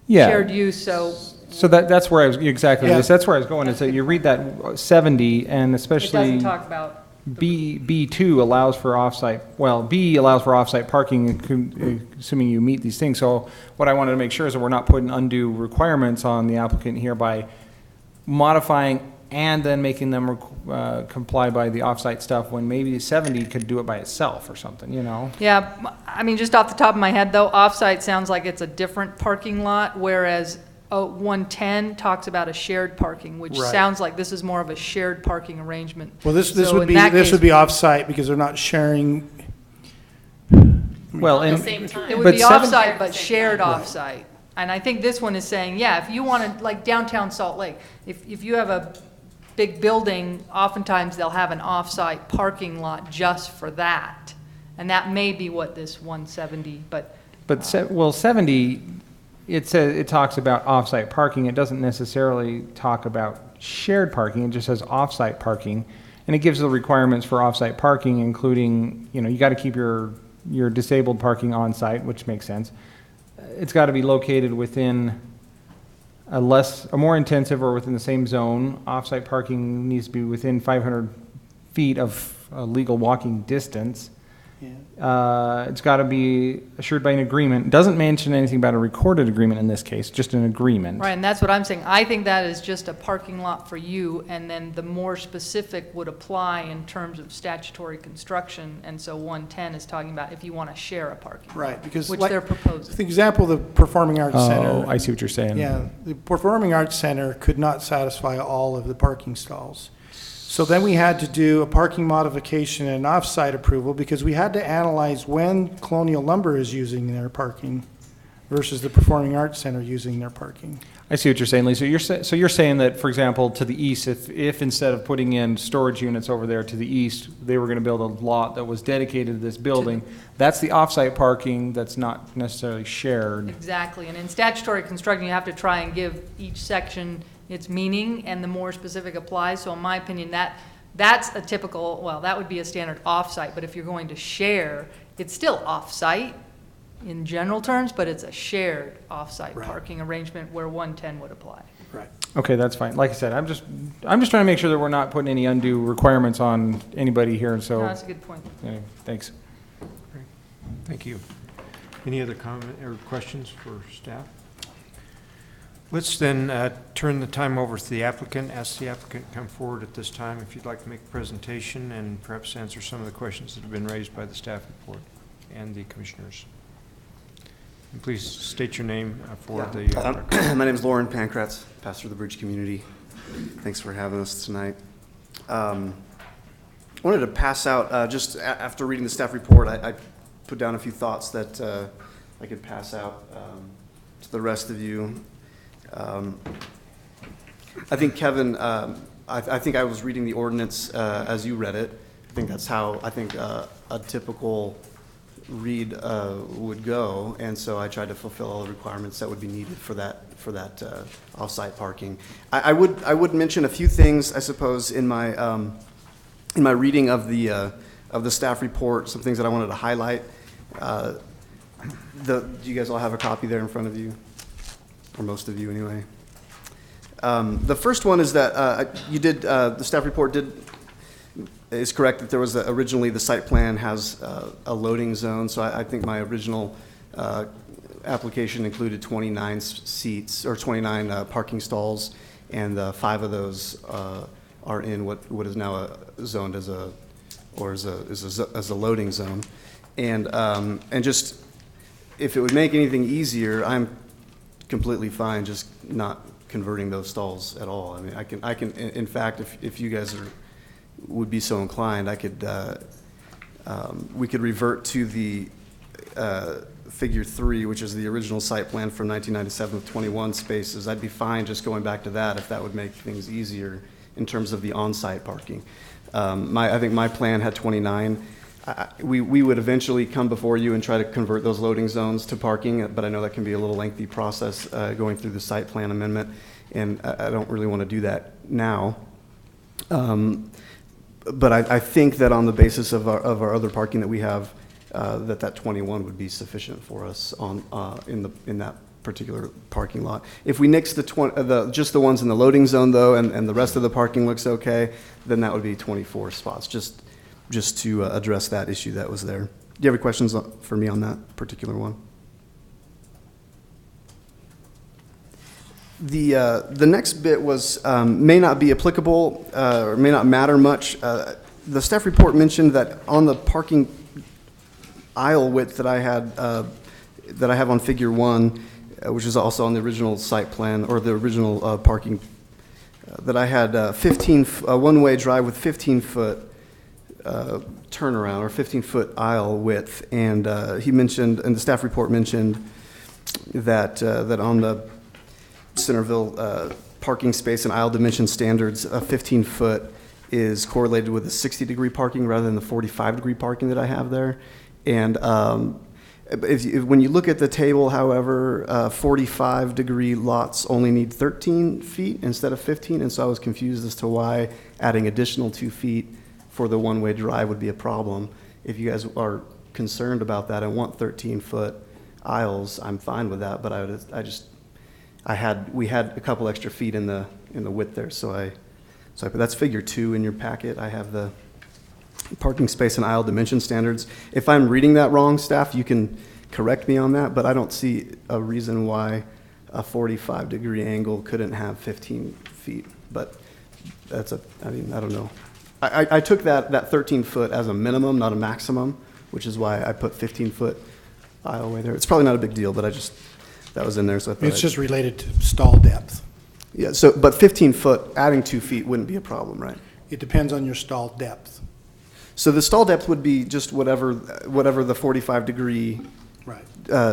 use, so. So that's where I was, exactly, Yeah. that's where I was going, is that you read that 70, and It especially doesn't talk about, B2 allows for offsite, well, B allows for offsite parking, assuming you meet these things. So what I wanted to make sure is that we're not putting undue requirements on the applicant here by modifying and then making them comply by the offsite stuff, when maybe 70 could do it by itself or something, you know? yeah, I mean, just off the top of my head, though, off-site sounds like it's a different parking lot, whereas 110 talks about a shared parking, which Right. sounds like this is more of a shared parking arrangement. Well, this So would in that case- be off-site because they're not sharing. Well, At the and, same time. It would But be 70 off-site, but shared off-site. And I think this one is saying, yeah, if you want to, like downtown Salt Lake, if you have a big building, oftentimes they'll have an off-site parking lot just for that. And that may be what this 170, but. well, 70, it talks about off-site parking. It doesn't necessarily talk about shared parking. It just says off-site parking. And it gives the requirements for off-site parking, including, you know, you got to keep your disabled parking on-site, which makes sense. It's got to be located within a more intensive or within the same zone. Off-site parking needs to be within 500 feet of a legal walking distance. It's got to be assured by an agreement. It doesn't mention anything about a recorded agreement in this case, just an agreement. Right, and that's what I'm saying. I think that is just a parking lot for you, and then the more specific would apply in terms of statutory construction. And so 110 is talking about if you want to share a parking lot. Right, because Which like- they're proposing. The example, the Performing Arts Center. Oh, I see what you're saying. Yeah, the Performing Arts Center could not satisfy all of the parking stalls. So then we had to do a parking modification and an off-site approval because we had to analyze when Colonial Lumber is using their parking versus the Performing Arts Center using their parking. I see what you're saying, Lisa. So you're saying that, for example, to the east, if instead of putting in storage units over there to the east, they were going to build a lot that was dedicated to this building, that's the off-site parking that's not necessarily shared. Exactly, and in statutory construction, you have to try and give each section its meaning, and the more specific applies. So in my opinion, that's a typical, well, that would be a standard off-site, but if you're going to share, it's still off-site in general terms, but it's a shared off-site parking arrangement where 110 would apply. Right. Okay, that's fine. Like I said, I'm just trying to make sure that we're not putting any undue requirements on anybody here, and so. No, that's a good point. Yeah, thanks. Great. Thank you. Any other comment or questions for staff? Let's then turn the time over to the applicant. Ask the applicant to come forward at this time if you'd like to make a presentation and perhaps answer some of the questions that have been raised by the staff report and the commissioners. And please state your name for the record. My name is Lauren Pankratz, pastor of the Bridge community. Thanks for having us tonight. I wanted to pass out, just after reading the staff report, I put down a few thoughts that I could pass out to the rest of you. I think, Kevin, I think I was reading the ordinance as you read it. I think that's how I think a typical read would go, and so I tried to fulfill all the requirements that would be needed for that off-site parking. I would mention a few things, I suppose, in my reading of the staff report. Some things that I wanted to highlight. Do you guys all have a copy there in front of you, or most of you anyway? The first one is that the staff report is correct that there was originally the site plan has a loading zone. So I think my original application included 29 seats or 29 parking stalls, and 5 of those are in what is now zoned as a loading zone. And just if it would make anything easier, I'm completely fine just not converting those stalls at all. I mean, I can. In fact, if you guys would be so inclined, we could revert to the figure 3, which is the original site plan from 1997 with 21 spaces. I'd be fine just going back to that if that would make things easier in terms of the on-site parking. I think my plan had 29. We would eventually come before you and try to convert those loading zones to parking, but I know that can be a little lengthy process going through the site plan amendment, and I don't really want to do that now. But I think that on the basis of our other parking that we have, that 21 would be sufficient for us in that particular parking lot. If we nix just the ones in the loading zone though, and the rest of the parking looks okay, then that would be 24 spots. Just to address that issue that was there. Do you have any questions for me on that particular one? The next bit was may not be applicable or may not matter much. The staff report mentioned that on the parking aisle width that I have on figure 1, which is also on the original site plan or the original parking, that I had a one-way drive with 15-foot turnaround or 15-foot aisle width, and he mentioned, and the staff report mentioned that on the Centerville parking space and aisle dimension standards, a 15-foot is correlated with a 60-degree parking rather than the 45-degree parking that I have there. And when you look at the table, however, 45-degree lots only need 13 feet instead of 15, and so I was confused as to why adding additional 2 feet for the one-way drive would be a problem. If you guys are concerned about that and want 13-foot aisles, I'm fine with that, but we had a couple extra feet in the width there, so that's figure 2 in your packet. I have the parking space and aisle dimension standards. If I'm reading that wrong, staff, you can correct me on that, but I don't see a reason why a 45-degree angle couldn't have 15 feet, but I don't know. I took that 13-foot as a minimum, not a maximum, which is why I put 15-foot aisleway there. It's probably not a big deal, but that was in there, so I thought It's just related to stall depth. Yeah, but 15-foot, adding 2 feet wouldn't be a problem, right? It depends on your stall depth. So the stall depth would be just whatever the 45-degree Right.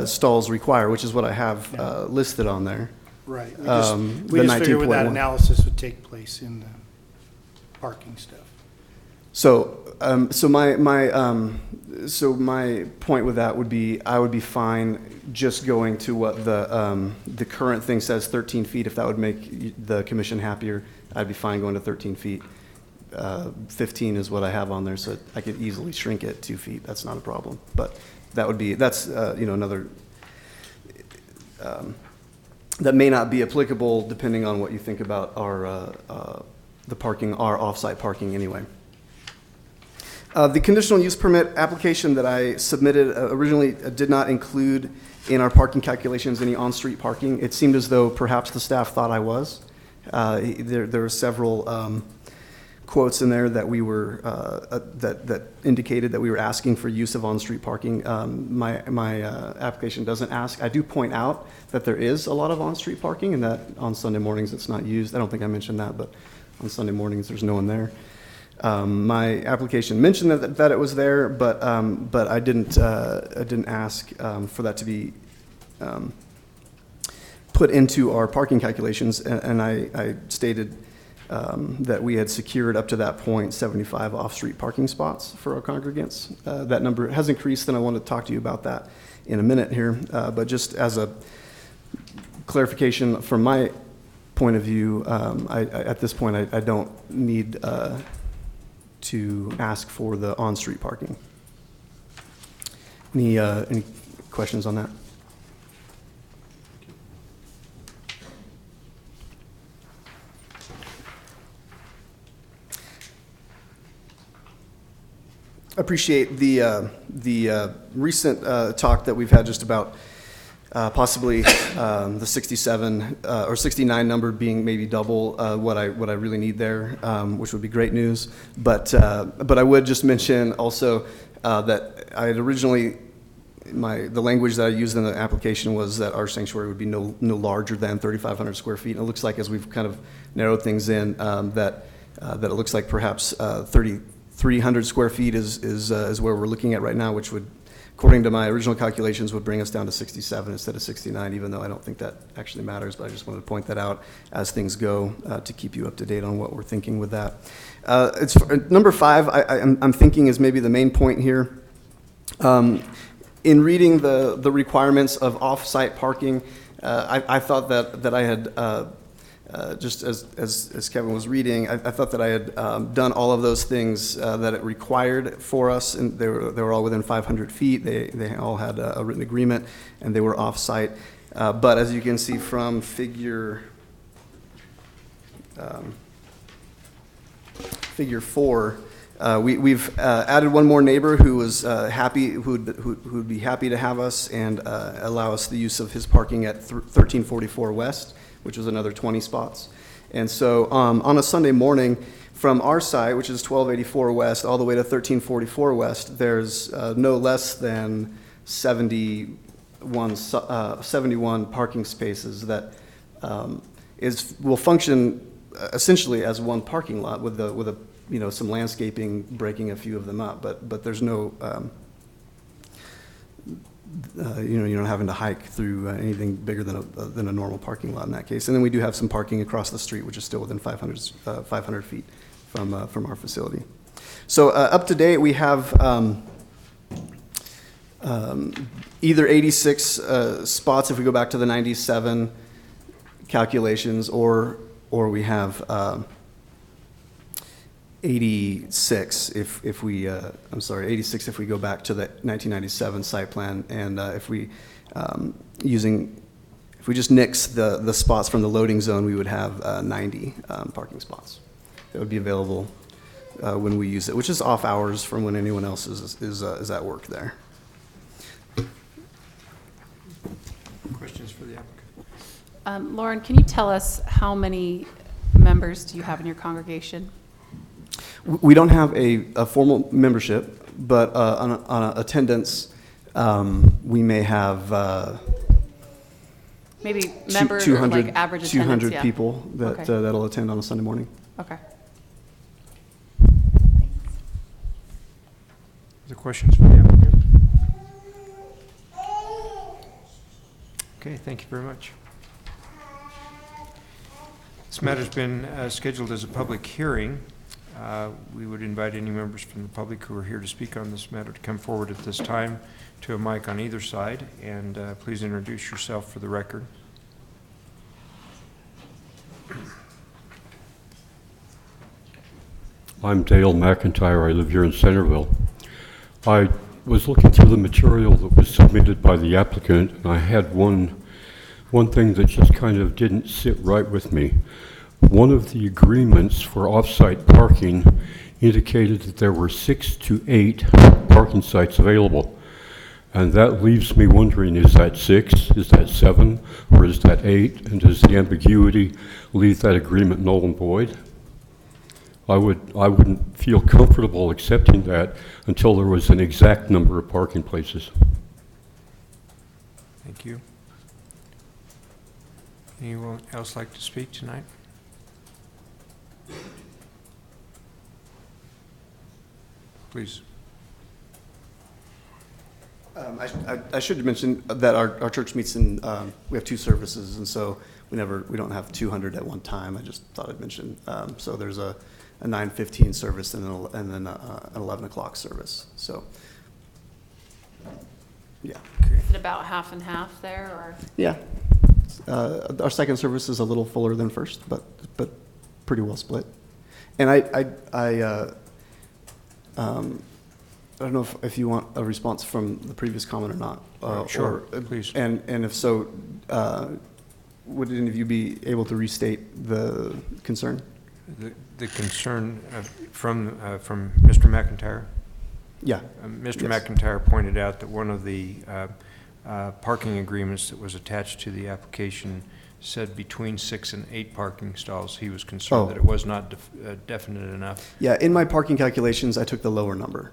stalls require, which is what I have Yeah. listed on there. Right. We The just figured where that 19.1. analysis would take place in the parking stuff. So, so my point with that would be, I would be fine just going to what the current thing says, 13 feet. If that would make the commission happier, I'd be fine going to 13 feet. 15 is what I have on there, so I could easily shrink it 2 feet. That's not a problem. But that's another, that may not be applicable depending on what you think about the parking, our off-site parking anyway. The conditional use permit application that I submitted originally did not include in our parking calculations any on-street parking. It seemed as though perhaps the staff thought I was. There were several quotes in there that we were that indicated that we were asking for use of on-street parking. My application doesn't ask. I do point out that there is a lot of on-street parking, and that on Sunday mornings it's not used. I don't think I mentioned that, but on Sunday mornings there's no one there. My application mentioned that it was there, but I didn't ask for that to be put into our parking calculations, and I stated that we had secured up to that point 75 off-street parking spots for our congregants. That number has increased, and I want to talk to you about that in a minute here. But just as a clarification from my point of view, at this point I don't need to ask for the on-street parking. Any questions on that? Appreciate the recent talk that we've had just about possibly the 67 or 69 number being maybe double what I really need there, which would be great news. But I would just mention also that I had originally the language that I used in the application was that our sanctuary would be no larger than 3,500 square feet. And it looks like as we've kind of narrowed things in that it looks like perhaps 3,300 square feet is where we're looking at right now, which would, according to my original calculations, would bring us down to 67 instead of 69, even though I don't think that actually matters, but I just wanted to point that out as things go to keep you up to date on what we're thinking with that. It's number 5, I'm thinking is maybe the main point here. In reading the requirements of off-site parking, I thought that I had, just as Kevin was reading, I thought that I had done all of those things that it required for us, and they were all within 500 feet. They all had a written agreement, and they were off-site. But as you can see from figure 4, we've added one more neighbor who was happy, who'd be happy to have us and allow us the use of his parking at 1344 West, which was another 20 spots. And so on a Sunday morning, from our site, which is 1284 West, all the way to 1344 West, there's no less than 71 parking spaces that will function essentially as one parking lot with a some landscaping breaking a few of them up, but there's no you're not having to hike through anything bigger than a normal parking lot in that case. And then we do have some parking across the street, which is still within 500 feet from our facility. So up to date, we have either 86 spots if we go back to the 97 calculations, or we have 86 if we 86 if we go back to the 1997 site plan, and if we just nix the spots from the loading zone, we would have 90 parking spots that would be available when we use it, which is off hours from when anyone else is at work there. Questions for the applicant? Lauren, can you tell us how many members do you have in your congregation? We don't have a formal membership, but on attendance, we may have Maybe member or 200, like average attendance? 200 yeah. people that Okay. that'll attend on a Sunday morning. Okay. Other questions from the applicant? Okay, thank you very much. This matter's been scheduled as a public hearing. We would invite any members from the public who are here to speak on this matter to come forward at this time to a mic on either side, and please introduce yourself for the record. I'm Dale McIntyre. I live here in Centerville. I was looking through the material that was submitted by the applicant, and I had one thing that just kind of didn't sit right with me. One of the agreements for off-site parking indicated that there were 6 to 8 parking sites available. And that leaves me wondering, is that 6, is that 7, or is that 8? And does the ambiguity leave that agreement null and void? I wouldn't feel comfortable accepting that until there was an exact number of parking places. Thank you. Anyone else like to speak tonight? We should mention that our church meets in, we have 2 services, and so we don't have 200 at one time. I just thought I'd mention. So there's a 9:15 service and then an 11 o'clock service. So, yeah. Is it about half and half there, or? Yeah. Our second service is a little fuller than first, but pretty well split. And I don't know if you want a response from the previous comment or not. Sure, please. And if so, would any of you be able to restate the concern? The concern from Mr. McIntyre? Yeah. Mr. Yes. McIntyre pointed out that one of the parking agreements that was attached to the application said between 6 and 8 parking stalls. He was concerned that it was not definite enough. Yeah, in my parking calculations, I took the lower number.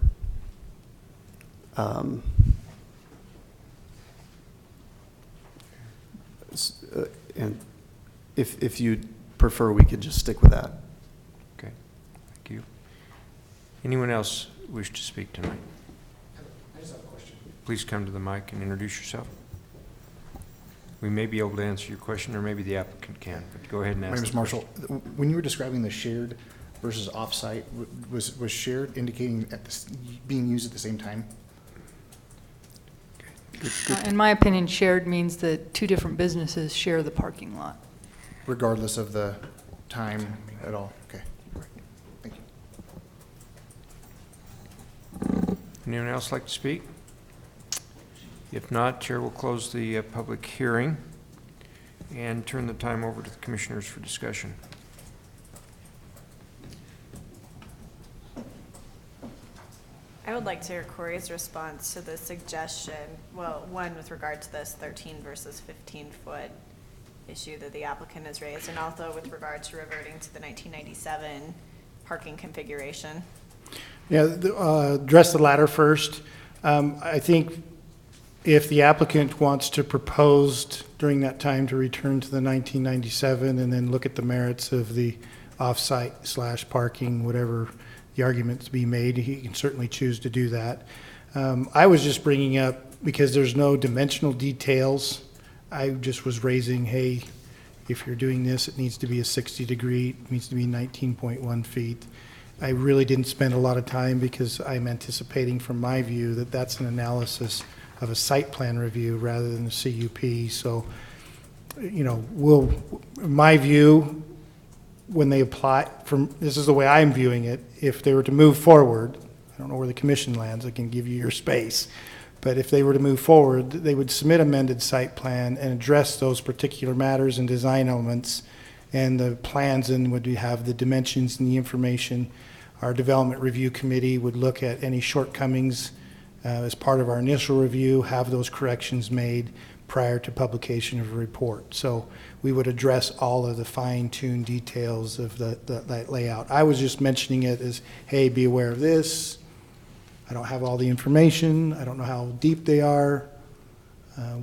And if you'd prefer, we could just stick with that. Okay, thank you. Anyone else wish to speak tonight? I just have a question. Please come to the mic and introduce yourself. We may be able to answer your question, or maybe the applicant can, but go ahead and ask. My name is the Marshall. question. When you were describing the shared versus off-site, was shared indicating being used at the same time? In my opinion, shared means that 2 different businesses share the parking lot. Regardless of the time at all? Okay, great. Thank you. Anyone else like to speak? If not, Chair will close the public hearing and turn the time over to the commissioners for discussion. I would like to hear Corey's response to the suggestion, well, one with regard to this 13 versus 15-foot issue that the applicant has raised, and also with regard to reverting to the 1997 parking configuration. Yeah, address the latter first. I think if the applicant wants to propose during that time to return to the 1997 and then look at the merits of the off-site / parking, whatever the argument to be made, he can certainly choose to do that. I was just bringing up, because there's no dimensional details, I just was raising, hey, if you're doing this, it needs to be a 60 degree, it needs to be 19.1 feet. I really didn't spend a lot of time because I'm anticipating from my view that that's an analysis of a site plan review rather than a CUP. So, you know, in my view, when they apply, this is the way I'm viewing it, if they were to move forward, I don't know where the commission lands, I can give you your space, but if they were to move forward, they would submit amended site plan and address those particular matters and design elements, and the plans and would have the dimensions and the information. Our development review committee would look at any shortcomings as part of our initial review, have those corrections made prior to publication of a report. So we would address all of the fine-tuned details of that layout. I was just mentioning it as, hey, be aware of this. I don't have all the information. I don't know how deep they are.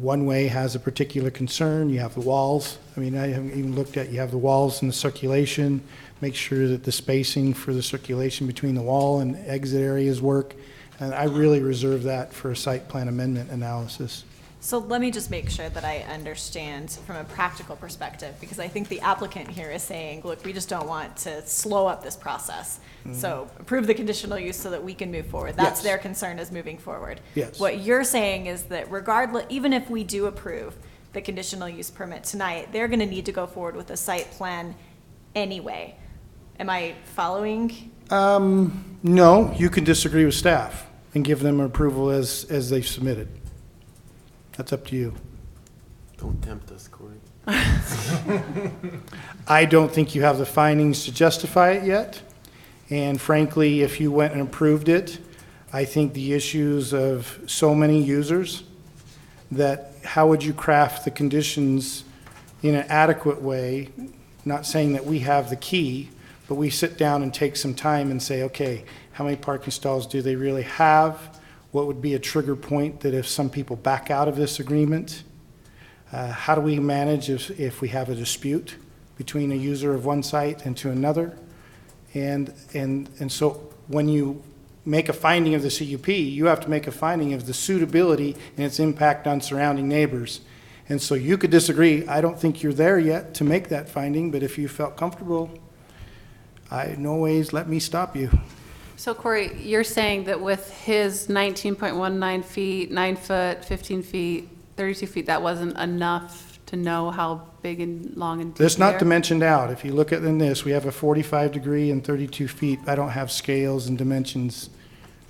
One way has a particular concern. You have the walls. I mean, I haven't even looked at, you have the walls and the circulation. Make sure that the spacing for the circulation between the wall and exit areas work. And I really reserve that for a site plan amendment analysis. So let me just make sure that I understand from a practical perspective, because I think the applicant here is saying, look, we just don't want to slow up this process. So approve the conditional use so that we can move forward. That's Yes. their concern, is moving forward. Yes. What you're saying is that regardless, even if we do approve the conditional use permit tonight, they're gonna need to go forward with a site plan anyway. Am I following? No, you can disagree with staff and give them approval as they've submitted. That's up to you. Don't tempt us, Corey. I don't think you have the findings to justify it yet. And frankly, if you went and approved it, I think the issues of so many users, that how would you craft the conditions in an adequate way? Not saying that we have the key, but we sit down and take some time and say, okay, how many parking stalls do they really have? What would be a trigger point that if some people back out of this agreement? How do we manage if we have a dispute between a user of one site and to another? And so when you make a finding of the CUP, you have to make a finding of the suitability and its impact on surrounding neighbors. And so you could disagree. I don't think you're there yet to make that finding, but if you felt comfortable, no ways let me stop you. So Corey, you're saying that with his 19.19 feet, 9 foot, 15 feet, 32 feet, that wasn't enough to know how big and long and deep That's they not are? dimensioned out. If you look at in this, we have a 45 degree and 32 feet. I don't have scales and dimensions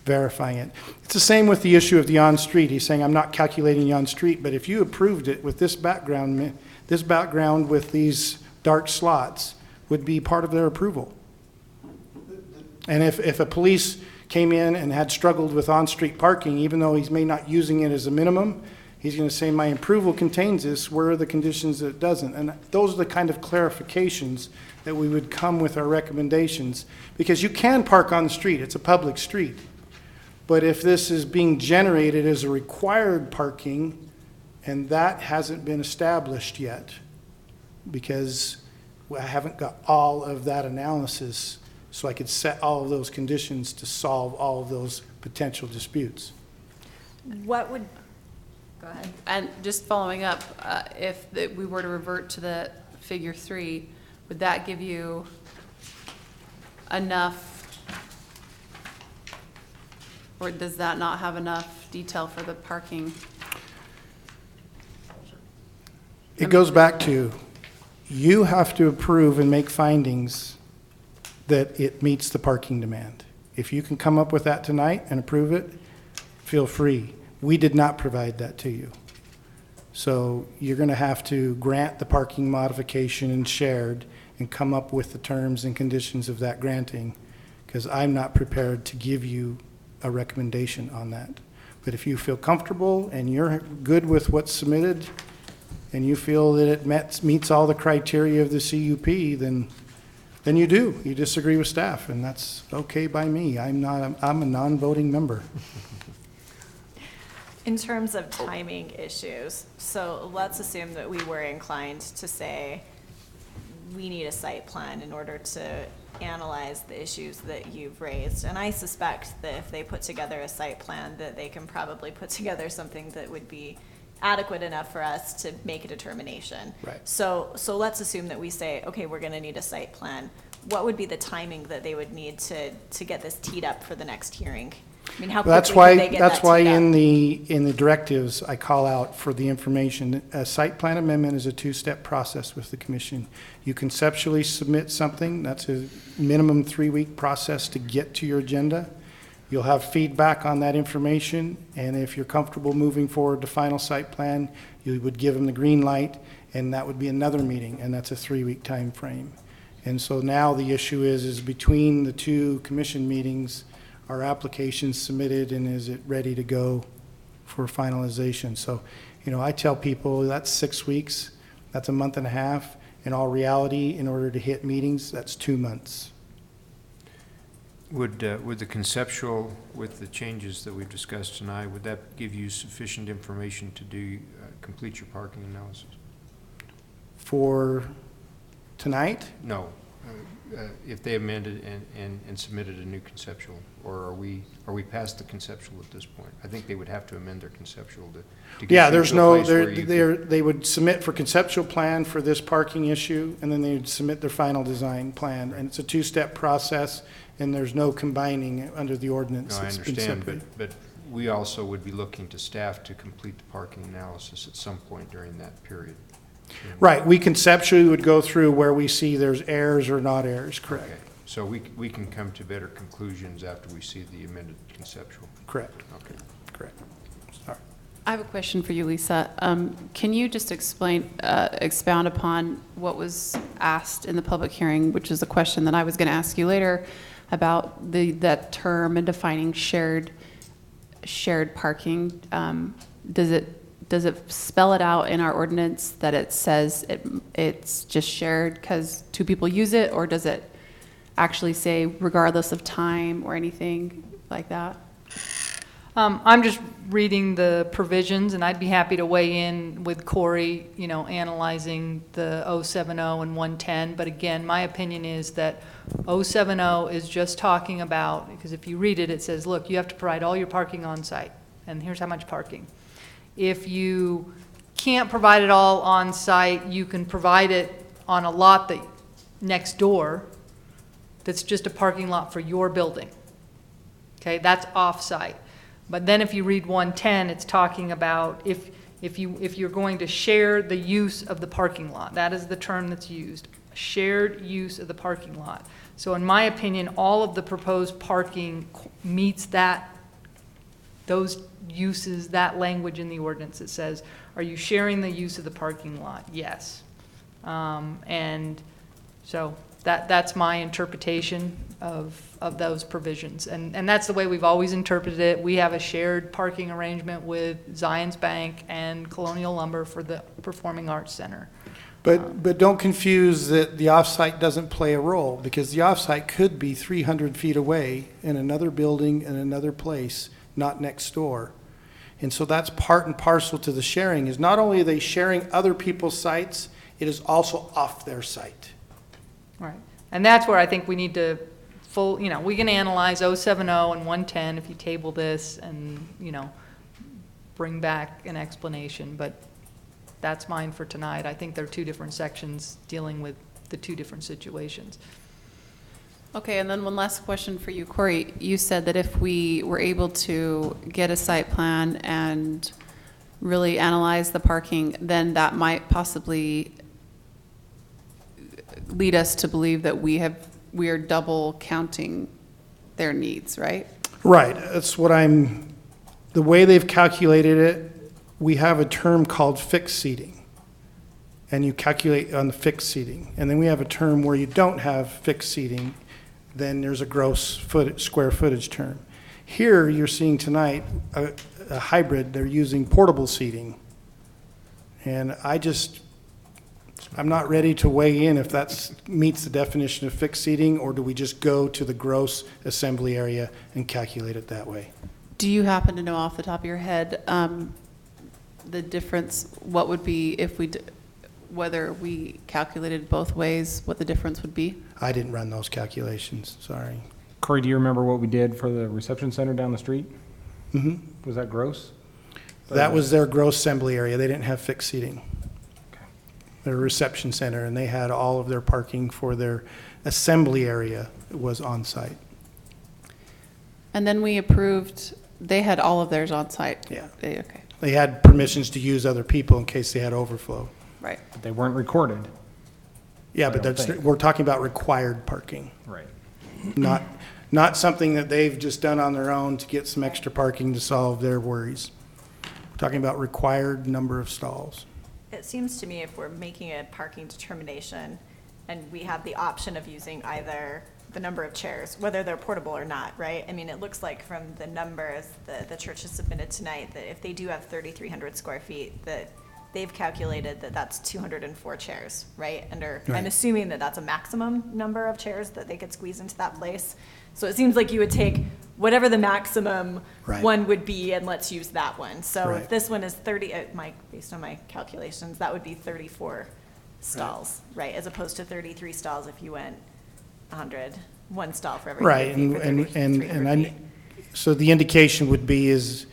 verifying it. It's the same with the issue of the on-street. He's saying, I'm not calculating the on-street, but if you approved it with this background with these dark slots would be part of their approval. And if a police came in and had struggled with on-street parking, even though he's may not using it as a minimum, he's going to say, my approval contains this, where are the conditions that it doesn't? And those are the kind of clarifications that we would come with our recommendations, because you can park on the street, it's a public street. But if this is being generated as a required parking, and that hasn't been established yet, because I haven't got all of that analysis, so I could set all of those conditions to solve all of those potential disputes. What would, go ahead. And just following up, if we were to revert to the figure 3, would that give you enough, or does that not have enough detail for the parking? It goes back to, you have to approve and make findings that it meets the parking demand. If you can come up with that tonight and approve it, feel free. We did not provide that to you. So you're going to have to grant the parking modification and shared and come up with the terms and conditions of that granting, because I'm not prepared to give you a recommendation on that. But if you feel comfortable and you're good with what's submitted and you feel that it meets all the criteria of the CUP, then you do. You disagree with staff, and that's okay by me. I'm a non-voting member. In terms of timing issues, so let's assume that we were inclined to say we need a site plan in order to analyze the issues that you've raised. And I suspect that if they put together a site plan, that they can probably put together something that would be adequate enough for us to make a determination. Right. So let's assume that we say, okay, we're gonna need a site plan. What would be the timing that they would need to get this teed up for the next hearing? I mean, how quickly could they get that That's why teed up? in the directives, I call out for the information. A site plan amendment is a two-step process with the commission. You conceptually submit something. That's a minimum 3-week process to get to your agenda. You'll have feedback on that information, and if you're comfortable moving forward to final site plan, you would give them the green light, and that would be another meeting, and that's a 3-week time frame. And so now the issue is between the two commission meetings, our application's submitted and is it ready to go for finalization? So, I tell people that's 6 weeks, that's a month and a half. In all reality, in order to hit meetings, that's 2 months. Would the conceptual, with the changes that we've discussed tonight, would that give you sufficient information to do, complete your parking analysis? For tonight? No, if they amended and submitted a new conceptual, or are we past the conceptual at this point? I think they would have to amend their conceptual to get Yeah, you there's to a no, place where you could- they would submit for conceptual plan for this parking issue, and then they would submit their final design plan. And it's a two-step process, and there's no combining under the ordinance. No, I It's been understand, separated. but we also would be looking to staff to complete the parking analysis at some point during that period. Right, we conceptually would go through where we see there's errors or not errors, correct? Okay. So we can come to better conclusions after we see the amended conceptual. Correct, Okay. correct. Sorry. I have a question for you, Lisa. Can you just expound upon what was asked in the public hearing, which is a question that I was going to ask you later about that term and defining shared parking? Does it spell it out in our ordinance that it says it's just shared because two people use it, or does it actually say regardless of time or anything like that? I'm just reading the provisions, and I'd be happy to weigh in with Corey, analyzing the 070 and 110. But again, my opinion is that 070 is just talking about, because if you read it, it says, look, you have to provide all your parking on site, and here's how much parking. If you can't provide it all on site, you can provide it on a lot next door that's just a parking lot for your building. Okay, that's off-site. But then if you read 110, it's talking about if you're going to share the use of the parking lot. That is the term that's used, shared use of the parking lot. So in my opinion, all of the proposed parking meets those uses, that language in the ordinance. It says, are you sharing the use of the parking lot? Yes. And so that's my interpretation of those provisions. And that's the way we've always interpreted it. We have a shared parking arrangement with Zions Bank and Colonial Lumber for the Performing Arts Center. But don't confuse that the off-site doesn't play a role, because the off-site could be 300 feet away in another building in another place, not next door. And so that's part and parcel to the sharing, is not only are they sharing other people's sites, it is also off their site. Right. And that's where I think we need to we can analyze 070 and 110 if you table this and, bring back an explanation. But that's mine for tonight. I think there are two different sections dealing with the two different situations. Okay, and then one last question for you, Corey. You said that if we were able to get a site plan and really analyze the parking, then that might possibly lead us to believe that we are double counting their needs, right? Right, that's what the way they've calculated it, we have a term called fixed seating. And you calculate on the fixed seating. And then we have a term where you don't have fixed seating, then there's a gross square footage term. Here, you're seeing tonight a hybrid, they're using portable seating. And I'm not ready to weigh in if that meets the definition of fixed seating, or do we just go to the gross assembly area and calculate it that way? Do you happen to know off the top of your head the difference, what would be if whether we calculated both ways, what the difference would be? I didn't run those calculations, sorry. Corey, do you remember what we did for the reception center down the street? Mm-hmm. Was that gross? That was their gross assembly area. They didn't have fixed seating. Their reception center, and they had all of their parking for their assembly area was on site. And then we approved, they had all of theirs on site? Yeah. Okay, They had permissions to use other people in case they had overflow. right. But they weren't recorded. Yeah, I but don't think. we're talking about required parking, Right. not something that they've just done on their own to get some extra parking to solve their worries. We're talking about required number of stalls. It seems to me if we're making a parking determination and we have the option of using either the number of chairs, whether they're portable or not, right? I mean, it looks like from the numbers that the church has submitted tonight that if they do have 3,300 square feet, that they've calculated that that's 204 chairs, right? I'm assuming that that's a maximum number of chairs that they could squeeze into that place. So it seems like you would take whatever the maximum one would be and let's use that one. So if this one is 30, based on my calculations, that would be 34 stalls, right? As opposed to 33 stalls if you went 100, one stall for every Right, 100 feet for and 300 feet. so the indication would be is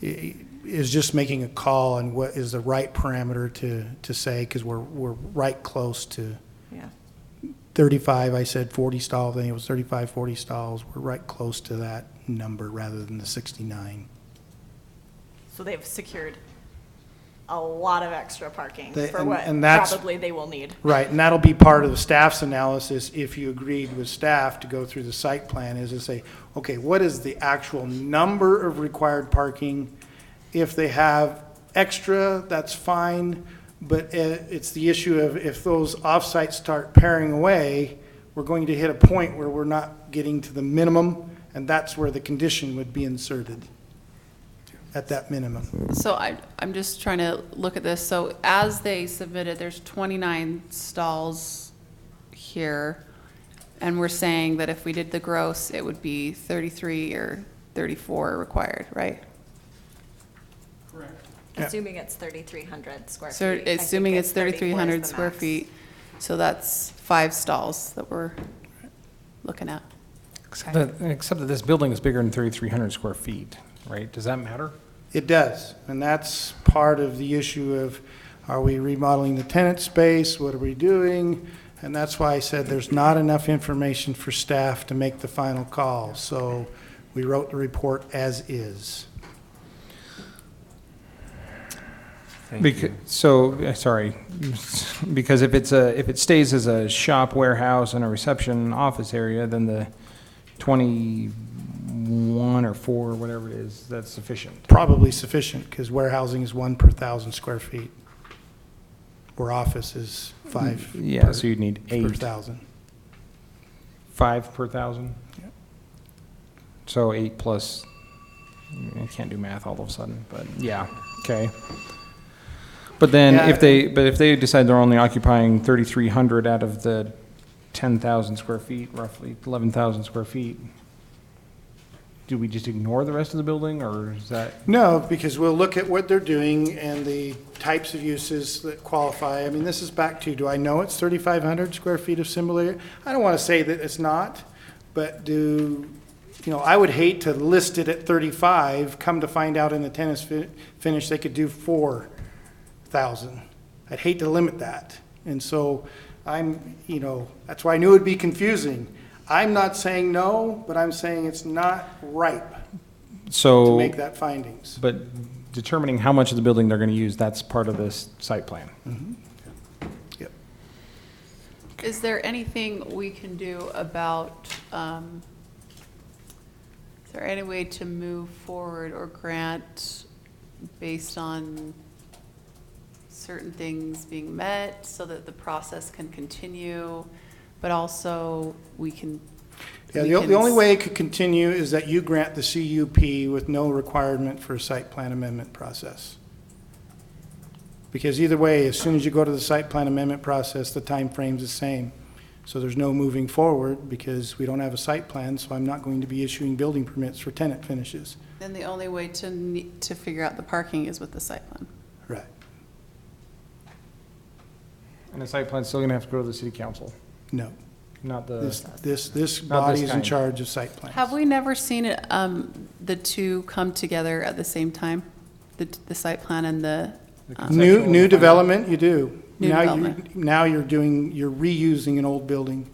just making a call on what is the right parameter to say, because we're right close to Yeah. 35, I said 40 stalls, I think it was 35, 40 stalls. We're right close to that number rather than the 69. So they've secured a lot of extra parking for and what that's- probably they will need. Right, and that'll be part of the staff's analysis, if you agreed with staff to go through the site plan, is to say, okay, what is the actual number of required parking? If they have extra, that's fine, but it's the issue of if those offsites start paring away, we're going to hit a point where we're not getting to the minimum, and that's where the condition would be inserted, at that minimum. So I'm just trying to look at this. So as they submitted, there's 29 stalls here, and we're saying that if we did the gross, it would be 33 or 34 required, right? Yeah. Assuming it's 3,300 square feet. So I think assuming it's 34 is 3,300 the square max. feet, so that's 5 stalls that we're looking at. Except that this building is bigger than 3,300 square feet, right? Does that matter? It does, and that's part of the issue of, are we remodeling the tenant space? What are we doing? And that's why I said there's not enough information for staff to make the final call. So we wrote the report as is. Thank you. Sorry, because if it stays as a shop, warehouse, and a reception office area, then the 21 or 4, whatever it is, that's sufficient. Probably sufficient, because warehousing is 1 per 1,000 square feet, where office is 5. Yeah, so you'd need per 8. 1,000. 5 per 1,000? Yeah. So 8 plus, I can't do math all of a sudden, but yeah, okay. But then Yeah. if they decide they're only occupying 3,300 out of the 10,000 square feet, roughly 11,000 square feet, do we just ignore the rest of the building, or is that? No, because we'll look at what they're doing and the types of uses that qualify. I mean, this is back to, do I know it's 3,500 square feet of symbol area? I don't want to say that it's not, but I would hate to list it at 35, come to find out in the tennis finish, they could do 4,000. I'd hate to limit that. And so that's why I knew it'd be confusing. I'm not saying no, but I'm saying it's not ripe to make that findings. But determining how much of the building they're going to use, that's part of this site plan. Mm-hmm. Yep. Is there anything we can do about, is there any way to move forward or grant based on certain things being met so that the process can continue, but also we can? Yeah, the only way it could continue is that you grant the CUP with no requirement for a site plan amendment process. Because either way, as soon as you go to the site plan amendment process, the time frame's the same. So there's no moving forward because we don't have a site plan, so I'm not going to be issuing building permits for tenant finishes. Then the only way to figure out the parking is with the site plan. Right. And the site plan's still going to have to go to the city council, No. not the. This body is in kind. charge of site plans. Have we never seen it, the two come together at the same time? The site plan and the, New development, you do. New development. Now you're reusing an old building.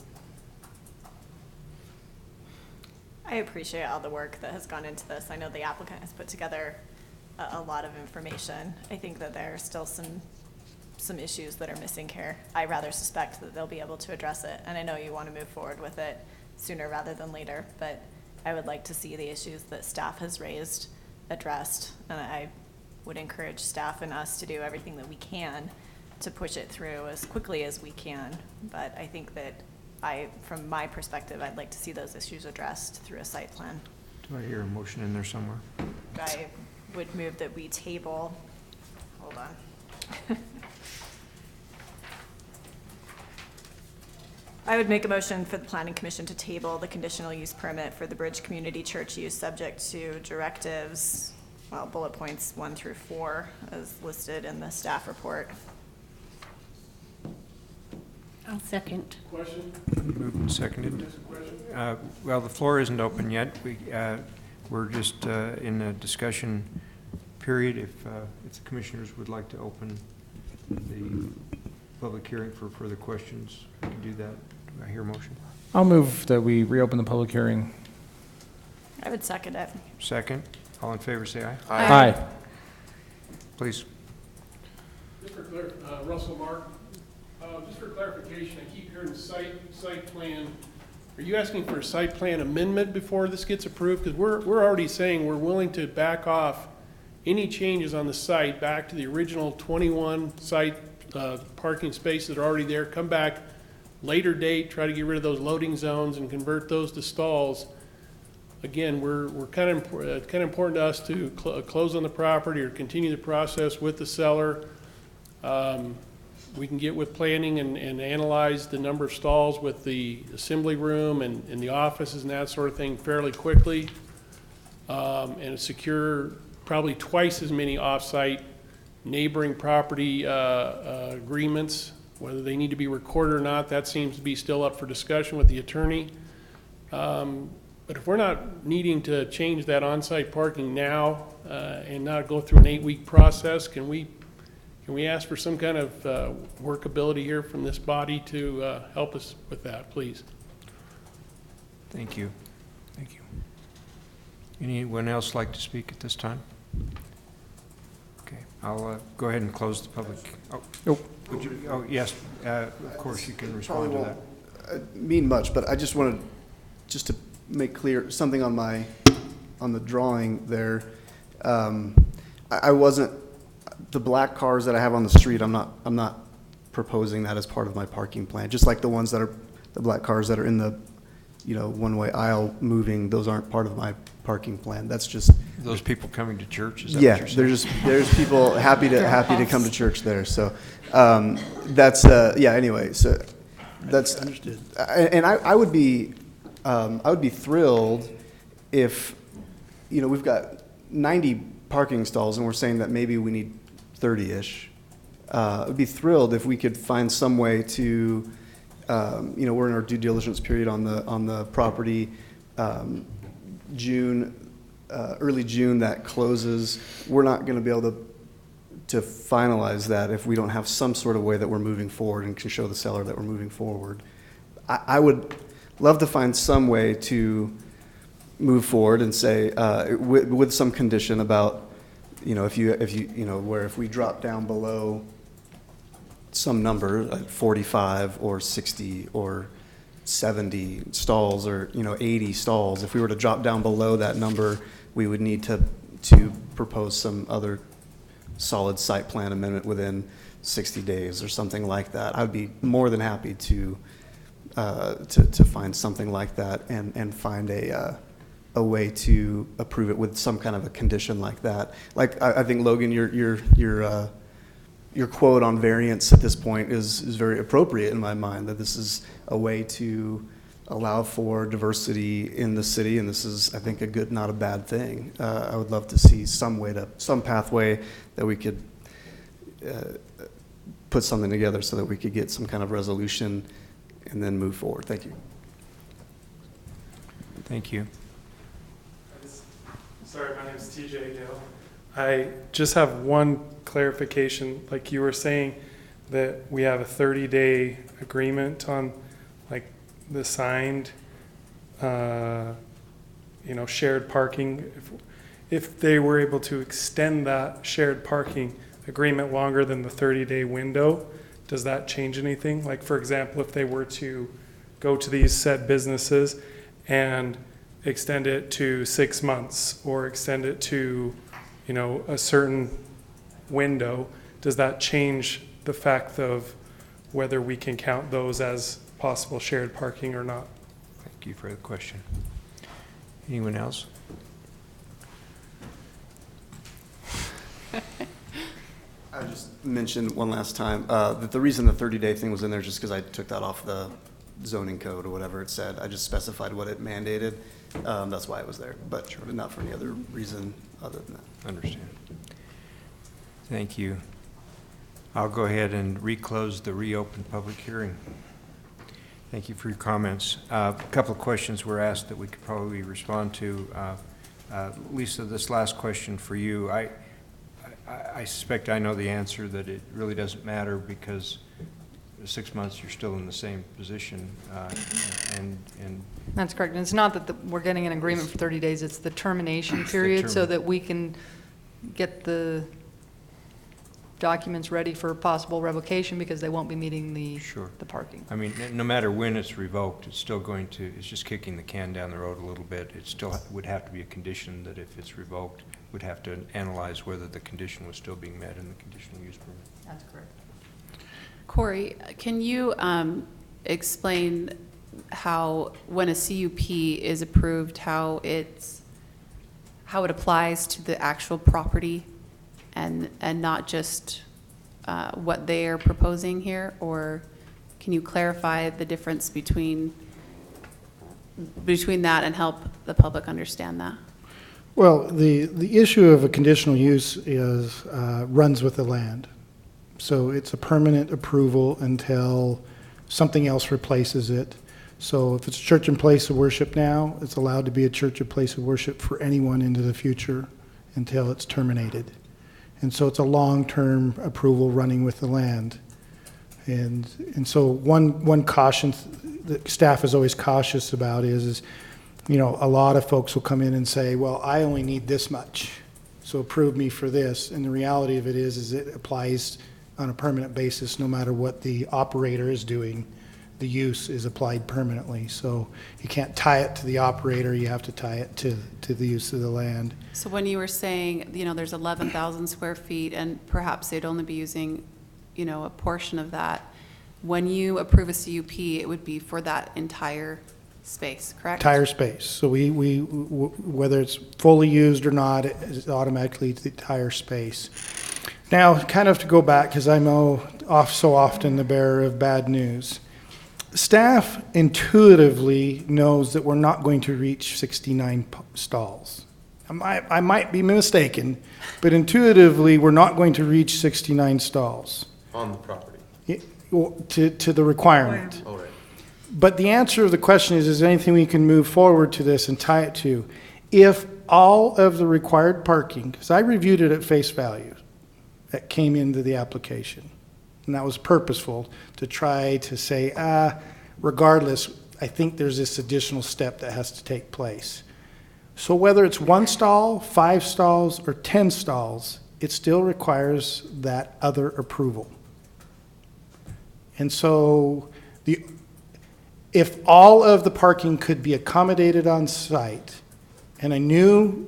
I appreciate all the work that has gone into this. I know the applicant has put together a lot of information. I think that there are still some issues that are missing here. I rather suspect that they'll be able to address it, and I know you want to move forward with it sooner rather than later, but I would like to see the issues that staff has raised addressed, and I would encourage staff and us to do everything that we can to push it through as quickly as we can, but I think that from my perspective, I'd like to see those issues addressed through a site plan. Do I hear a motion in there somewhere? I would move that we table, hold on. I would make a motion for the planning commission to table the conditional use permit for the Bridge Community Church use subject to directives, bullet points 1 through 4 as listed in the staff report. I'll second. Moved and seconded. Well, the floor isn't open yet. We're just in a discussion period. If the commissioners would like to open the public hearing for further questions, we can do that. Do I hear a motion? I'll move that we reopen the public hearing. I would second it. Second. All in favor, say aye. Aye. Please. Just for Russell Mark, just for clarification, I keep hearing site plan. Are you asking for a site plan amendment before this gets approved? Because we're already saying we're willing to back off any changes on the site back to the original 21 site parking spaces that are already there. Come back later date, try to get rid of those loading zones and convert those to stalls. Again, we're kind of important to us to close on the property or continue the process with the seller. We can get with planning and analyze the number of stalls with the assembly room and the offices and that sort of thing fairly quickly, and secure probably twice as many off-site neighboring property agreements. Whether they need to be recorded or not, that seems to be still up for discussion with the attorney. But if we're not needing to change that on-site parking now and not go through an 8-week process, can we ask for some kind of workability here from this body to help us with that, please? Thank you. Thank you. Anyone else like to speak at this time? Okay, I'll go ahead and close the public. Oh, would you? Oh, yes. Of course, you can respond to that. Mean much, but I just wanted to make clear something on the drawing there. I wasn't, the black cars that I have on the street, I'm not proposing that as part of my parking plan. Just like the ones that are the black cars that are in the one-way aisle moving, those aren't part of my parking plan. That's just those people coming to church. Is that yeah, what you're saying? there's people happy to come to church there. So that's yeah. Anyway, so that's understood. And I would be thrilled if we've got 90 parking stalls and we're saying that maybe we need 30-ish. I'd be thrilled if we could find some way to we're in our due diligence period on the property. Early June that closes. We're not going to be able to finalize that if we don't have some sort of way that we're moving forward and can show the seller that we're moving forward. I would love to find some way to move forward and say with some condition about if we drop down below some number, like 45 or 60 or 70 stalls or 80 stalls, if we were to drop down below that number, we would need to propose some other solid site plan amendment within 60 days or something like that. I'd be more than happy to find something like that and find a way to approve it with some kind of a condition like that. Like I think Logan, your quote on variance at this point is very appropriate in my mind, that this is a way to allow for diversity in the city, and this is, I think, a good, not a bad thing. I would love to see some pathway that we could put something together so that we could get some kind of resolution and then move forward. Thank you. Thank you. Sorry, my name is TJ Gill. I just have one clarification. Like you were saying that we have a 30-day agreement on like the signed, shared parking. If they were able to extend that shared parking agreement longer than the 30-day window, does that change anything? Like, for example, if they were to go to these said businesses and extend it to 6 months or extend it to, a certain window, does that change the fact of whether we can count those as possible shared parking or not? Thank you for the question. Anyone else? I just mentioned one last time that the reason the 30-day thing was in there is just because I took that off the zoning code or whatever it said. I just specified what it mandated. That's why it was there, but not for any other reason other than that. Understand. Thank you. I'll go ahead and reclose the reopened public hearing. Thank you for your comments. A couple of questions were asked that we could probably respond to. Lisa, this last question for you. I suspect I know the answer, that it really doesn't matter because 6 months you're still in the same position. And That's correct. And it's not that we're getting an agreement for 30 days, it's the termination period so that we can get the documents ready for possible revocation because they won't be meeting the parking. I mean, no matter when it's revoked, it's still going to, it's just kicking the can down the road a little bit. It still would have to be a condition that if it's revoked, would have to analyze whether the condition was still being met in the conditional use permit. That's correct. Corey, can you explain how, when a CUP is approved, how it applies to the actual property and not just what they are proposing here? Or can you clarify the difference between that and help the public understand that? Well, the issue of a conditional use is, runs with the land. So it's a permanent approval until something else replaces it. So if it's a church and place of worship now, it's allowed to be a church and place of worship for anyone into the future until it's terminated. And so it's a long-term approval running with the land. And so one caution that staff is always cautious about is, you know, a lot of folks will come in and say, well, I only need this much, so approve me for this. And the reality of it is it applies on a permanent basis no matter what the operator is doing. The use is applied permanently. So you can't tie it to the operator, you have to tie it to the use of the land. So when you were saying, you know, there's 11,000 square feet and perhaps they'd only be using, you know, a portion of that, when you approve a CUP, it would be for that entire space, correct? Entire space. So we whether it's fully used or not, it's automatically the entire space. Now, kind of to go back, because I'm so often the bearer of bad news. Staff intuitively knows that we're not going to reach 69 stalls. I might be mistaken, but intuitively we're not going to reach 69 stalls. On the property. To the requirement. Oh, right. But the answer of the question is there anything we can move forward to this and tie it to? If all of the required parking, because I reviewed it at face value that came into the application, and that was purposeful to try to say, regardless, I think there's this additional step that has to take place. So whether it's 1 stall, 5 stalls, or 10 stalls, it still requires that other approval. And so if all of the parking could be accommodated on site, and I knew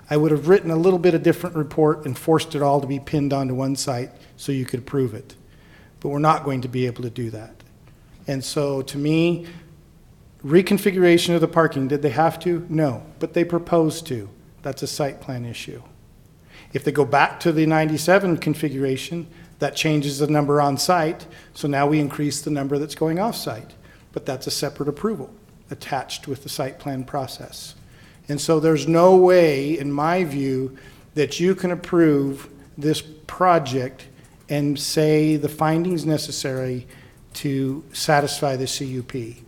I would have written a little bit of different report and forced it all to be pinned onto one site so you could approve it. But we're not going to be able to do that. And so to me, reconfiguration of the parking, did they have to? No, but they proposed to. That's a site plan issue. If they go back to the 97 configuration, that changes the number on site, so now we increase the number that's going off site. But that's a separate approval attached with the site plan process. And so there's no way, in my view, that you can approve this project and say the findings necessary to satisfy the CUP.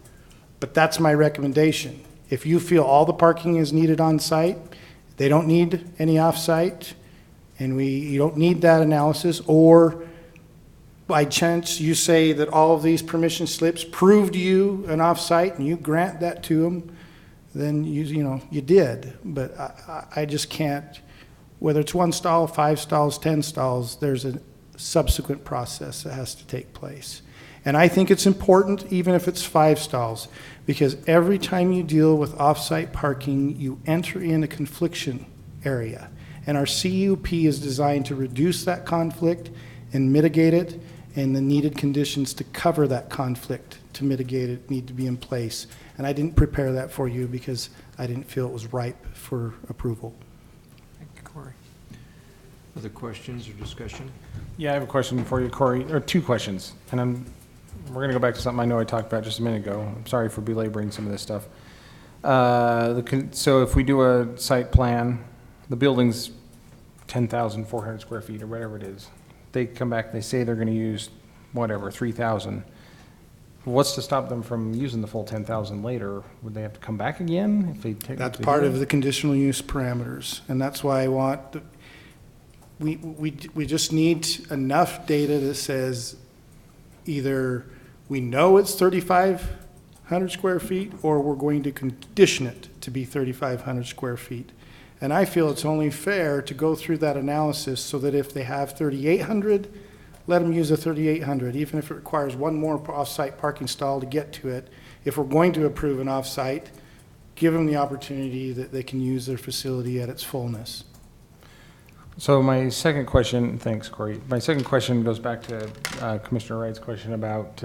But that's my recommendation. If you feel all the parking is needed on site, they don't need any off site, and you don't need that analysis, or by chance you say that all of these permission slips proved you an off site and you grant that to them, then you did. But I just can't, whether it's 1 stall, 5 stalls, 10 stalls, there's a subsequent process that has to take place. And I think it's important, even if it's 5 stalls, because every time you deal with off-site parking, you enter in a confliction area. And our CUP is designed to reduce that conflict and mitigate it, and the needed conditions to cover that conflict to mitigate it need to be in place. And I didn't prepare that for you because I didn't feel it was ripe for approval. Thank you, Corey. Other questions or discussion? Yeah, I have a question for you, Corey, or 2 questions. And we're going to go back to something I know I talked about just a minute ago. I'm sorry for belaboring some of this stuff. So if we do a site plan, the building's 10,400 square feet or whatever it is. They come back, they say they're going to use whatever, 3,000. What's to stop them from using the full 10,000 later? Would they have to come back again if they take? That's part of the conditional use parameters, and that's why I want, we just need enough data that says either we know it's 3,500 square feet, or we're going to condition it to be 3,500 square feet. And I feel it's only fair to go through that analysis so that if they have 3,800, let them use a 3,800, even if it requires one more off-site parking stall to get to it. If we're going to approve an off-site, give them the opportunity that they can use their facility at its fullness. So my second question, thanks, Corey. My second question goes back to Commissioner Wright's question about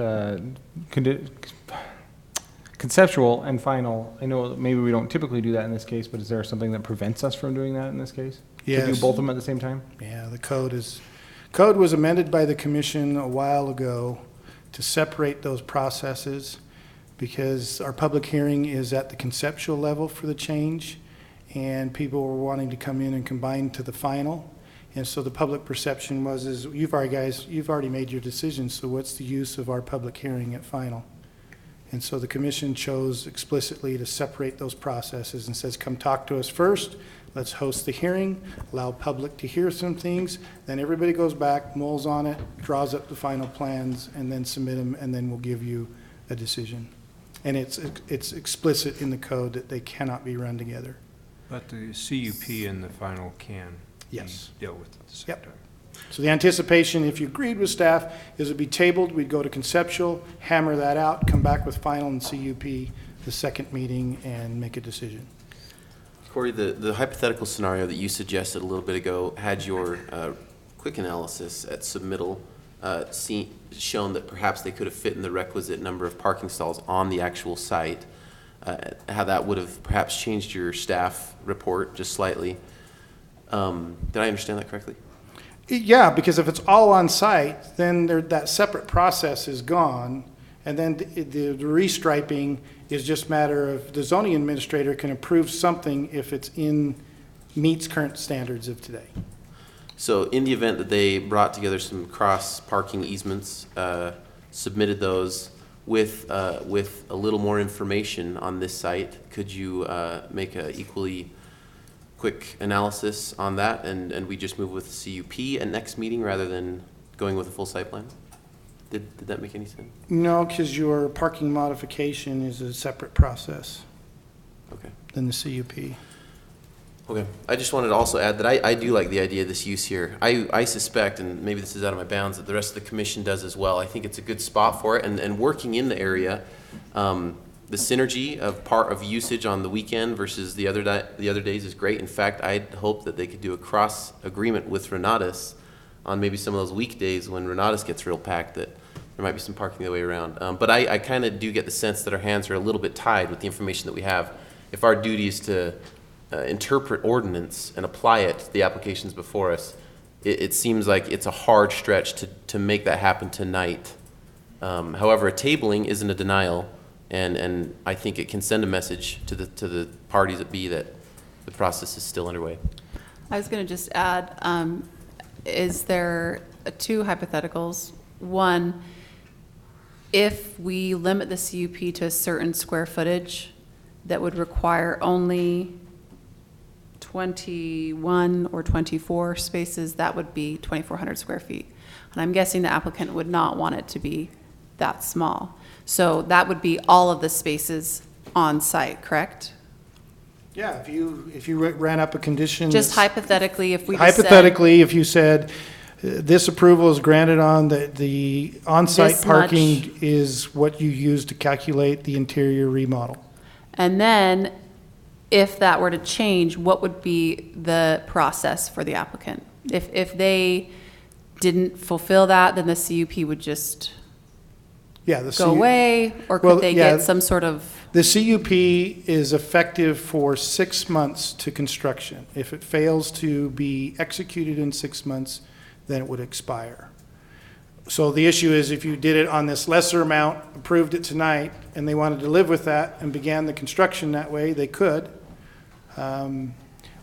conceptual and final. I know maybe we don't typically do that in this case, but is there something that prevents us from doing that in this case? Yes. To do both of them at the same time? Yeah, the code was amended by the commission a while ago to separate those processes, because our public hearing is at the conceptual level for the change, and people were wanting to come in and combine to the final. And so the public perception was, you've already made your decision, so what's the use of our public hearing at final? And so the commission chose explicitly to separate those processes and says, come talk to us first, let's host the hearing, allow public to hear some things, then everybody goes back, mulls on it, draws up the final plans, and then submit them, and then we'll give you a decision. And it's explicit in the code that they cannot be run together. But the CUP and the final can Yes. be dealt with at the same Yep. time. So the anticipation, if you agreed with staff, is it'd be tabled, we'd go to conceptual, hammer that out, come back with final and CUP the second meeting, and make a decision. Corey, the hypothetical scenario that you suggested a little bit ago had your quick analysis at submittal shown that perhaps they could have fit in the requisite number of parking stalls on the actual site, how that would have perhaps changed your staff report just slightly. Did I understand that correctly? Yeah, because if it's all on site, then that separate process is gone, and then the restriping is just a matter of the zoning administrator can approve something if it's meets current standards of today. So in the event that they brought together some cross parking easements, submitted those with a little more information on this site, could you make a equally quick analysis on that, and we just move with the CUP at next meeting rather than going with a full site plan? Did that make any sense? No, because your parking modification is a separate process. Okay. Than the CUP. Okay. I just wanted to also add that I do like the idea of this use here. I suspect, and maybe this is out of my bounds, that the rest of the commission does as well. I think it's a good spot for it, and working in the area, the synergy of usage on the weekend versus the other days is great. In fact, I'd hope that they could do a cross agreement with Renatus on maybe some of those weekdays when Renatus gets real packed, that there might be some parking the other way around. But I kind of do get the sense that our hands are a little bit tied with the information that we have. If our duty is to interpret ordinance and apply it to the applications before us, it seems like it's a hard stretch to make that happen tonight. However, a tabling isn't a denial. And I think it can send a message to the parties that be that the process is still underway. I was going to just add, is there two hypotheticals? One, if we limit the CUP to a certain square footage that would require only 21 or 24 spaces, that would be 2,400 square feet. And I'm guessing the applicant would not want it to be that small. So that would be all of the spaces on site, correct? Yeah, if you ran up a condition. Just hypothetically, if we just hypothetically, if you said this approval is granted on the on-site This parking much. is what you use to calculate the interior remodel. And then, if that were to change, what would be the process for the applicant? If they didn't fulfill that, then the CUP would just go away, or could they get some sort of? The CUP is effective for 6 months to construction. If it fails to be executed in 6 months, then it would expire. So the issue is if you did it on this lesser amount, approved it tonight, and they wanted to live with that and began the construction that way, they could.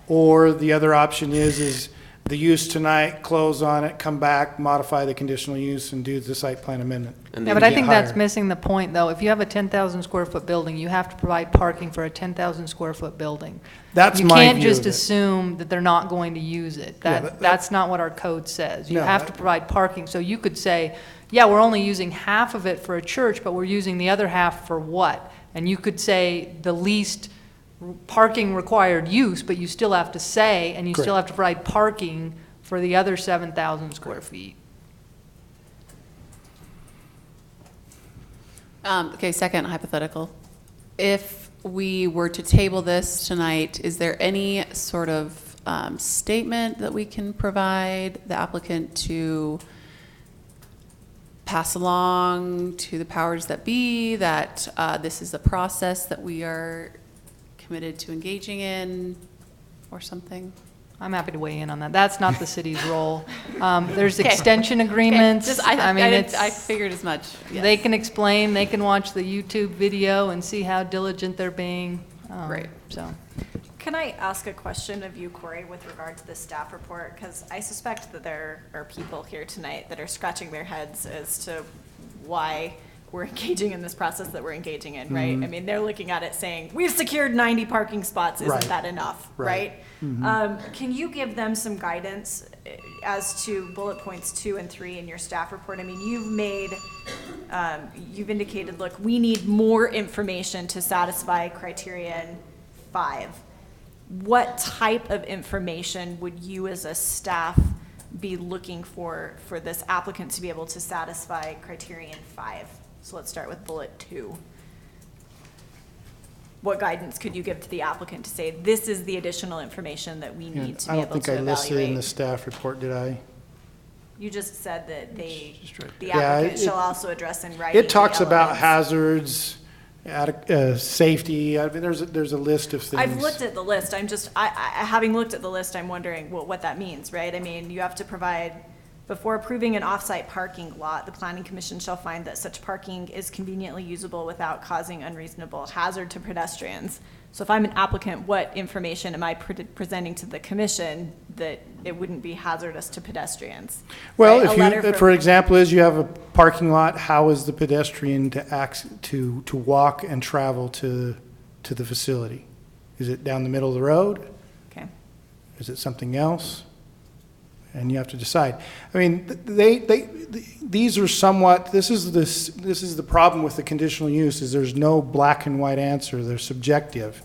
Or the other option is the use tonight, close on it, come back, modify the conditional use, and do the site plan amendment. And Yeah, they but I get think that's higher. missing the point, though. If you have a 10,000 square foot building, you have to provide parking for a 10,000 square foot building. That's my You can't view just of it. assume that they're not going to use it. Yeah, That's not what our code says. You No, have to provide parking. So you could say, yeah, we're only using half of it for a church, but we're using the other half for what? And you could say the least parking required use, but you still have to say, and you still have to provide parking for the other 7,000 square feet. Okay, second hypothetical. If we were to table this tonight, is there any sort of statement that we can provide the applicant to pass along to the powers that be, that this is a process that we are committed to engaging in, or something? I'm happy to weigh in on that. That's not the city's role. There's Okay. extension agreements. Just, I mean, I figured as much. Yes. They can explain, they can watch the YouTube video and see how diligent they're being. Right. So, Can I ask a question of you, Corey, with regard to the staff report? Because I suspect that there are people here tonight that are scratching their heads as to why we're engaging in this process that we're engaging in, right? I mean, they're looking at it saying, we've secured 90 parking spots, isn't Right. that enough, Right. right? Can you give them some guidance as to bullet points 2 and 3 in your staff report? I mean, you've indicated, look, we need more information to satisfy criterion 5. What type of information would you as a staff be looking for this applicant to be able to satisfy criterion 5? So let's start with bullet 2. What guidance could you give to the applicant to say, this is the additional information that we need to I be don't able think to I listed it in the evaluate? staff report, did I? You just said that the Yeah, applicant it- shall also address in writing It talks the about elements. hazards, safety, I mean, there's a list of things. I've looked at the list, having looked at the list, I'm wondering what that means, right? I mean, you have to provide, before approving an off-site parking lot, the planning commission shall find that such parking is conveniently usable without causing unreasonable hazard to pedestrians. So if I'm an applicant, what information am I presenting to the commission that it wouldn't be hazardous to pedestrians? Well, Right? A letter if from- you, for example, is you have a parking lot, how is the pedestrian to walk and travel to the facility? Is it down the middle of the road? Okay. Is it something else? And you have to decide. I mean, these are somewhat, this is the problem with the conditional use, is there's no black and white answer, they're subjective.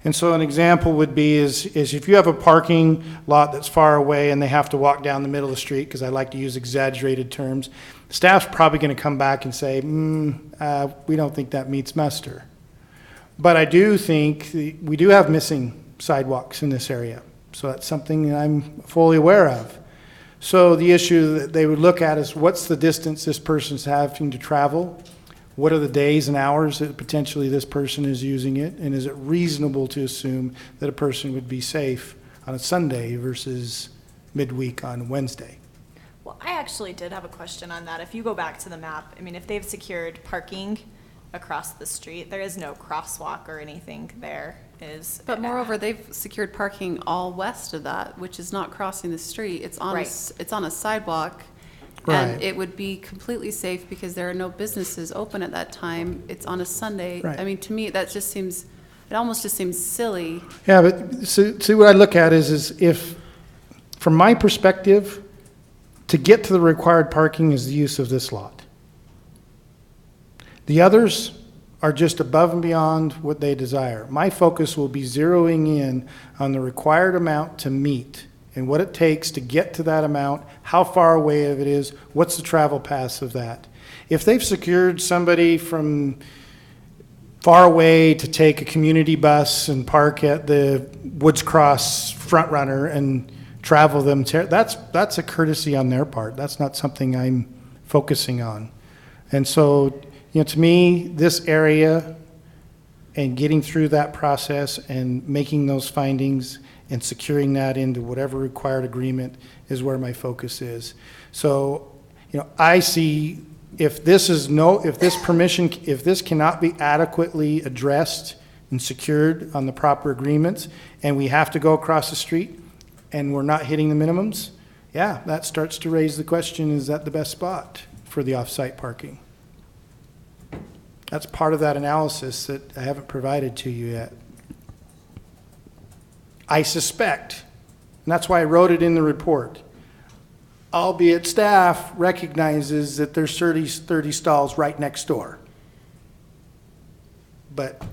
And so an example would be is if you have a parking lot that's far away and they have to walk down the middle of the street, because I like to use exaggerated terms, staff's probably going to come back and say, we don't think that meets muster. But I do think we do have missing sidewalks in this area. So that's something that I'm fully aware of. So the issue that they would look at is what's the distance this person's having to travel? What are the days and hours that potentially this person is using it? And is it reasonable to assume that a person would be safe on a Sunday versus midweek on Wednesday? Well, I actually did have a question on that. If you go back to the map, I mean, if they've secured parking across the street, there is no crosswalk or anything there. But moreover, they've secured parking all west of that, which is not crossing the street. It's on, Right. it's on a sidewalk. Right. And it would be completely safe because there are no businesses open at that time. It's on a Sunday. Right. I mean, to me, that just seems, it almost just seems silly. Yeah, but see what I look at is if, from my perspective, to get to the required parking is the use of this lot. The others are just above and beyond what they desire. My focus will be zeroing in on the required amount to meet and what it takes to get to that amount, how far away it is, what's the travel paths of that. If they've secured somebody from far away to take a community bus and park at the Woods Cross Front Runner and travel them, that's a courtesy on their part. That's not something I'm focusing on. And so, to me, this area and getting through that process and making those findings and securing that into whatever required agreement is where my focus is. So, I see if this cannot be adequately addressed and secured on the proper agreements, and we have to go across the street, and we're not hitting the minimums, yeah, that starts to raise the question, is that the best spot for the off-site parking? That's part of that analysis that I haven't provided to you yet. I suspect, and that's why I wrote it in the report, albeit staff recognizes that there's 30 stalls right next door. But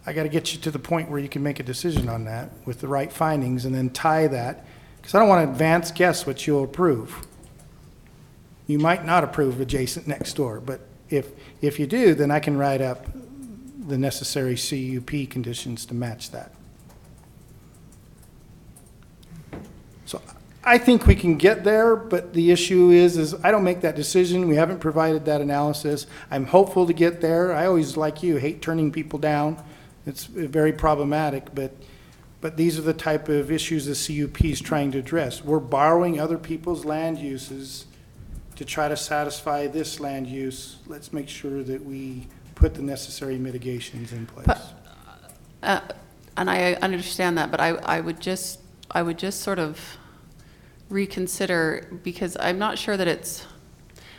I got to get you to the point where you can make a decision on that with the right findings and then tie that, because I don't want to advance guess what you'll approve. You might not approve adjacent next door, but if you do, then I can write up the necessary CUP conditions to match that. So I think we can get there, but the issue is I don't make that decision. We haven't provided that analysis. I'm hopeful to get there. I always, like you, hate turning people down. It's very problematic, but these are the type of issues the CUP is trying to address. We're borrowing other people's land uses to try to satisfy this land use. Let's make sure that we put the necessary mitigations in place. And I understand that, but I would just sort of reconsider, because I'm not sure that it's,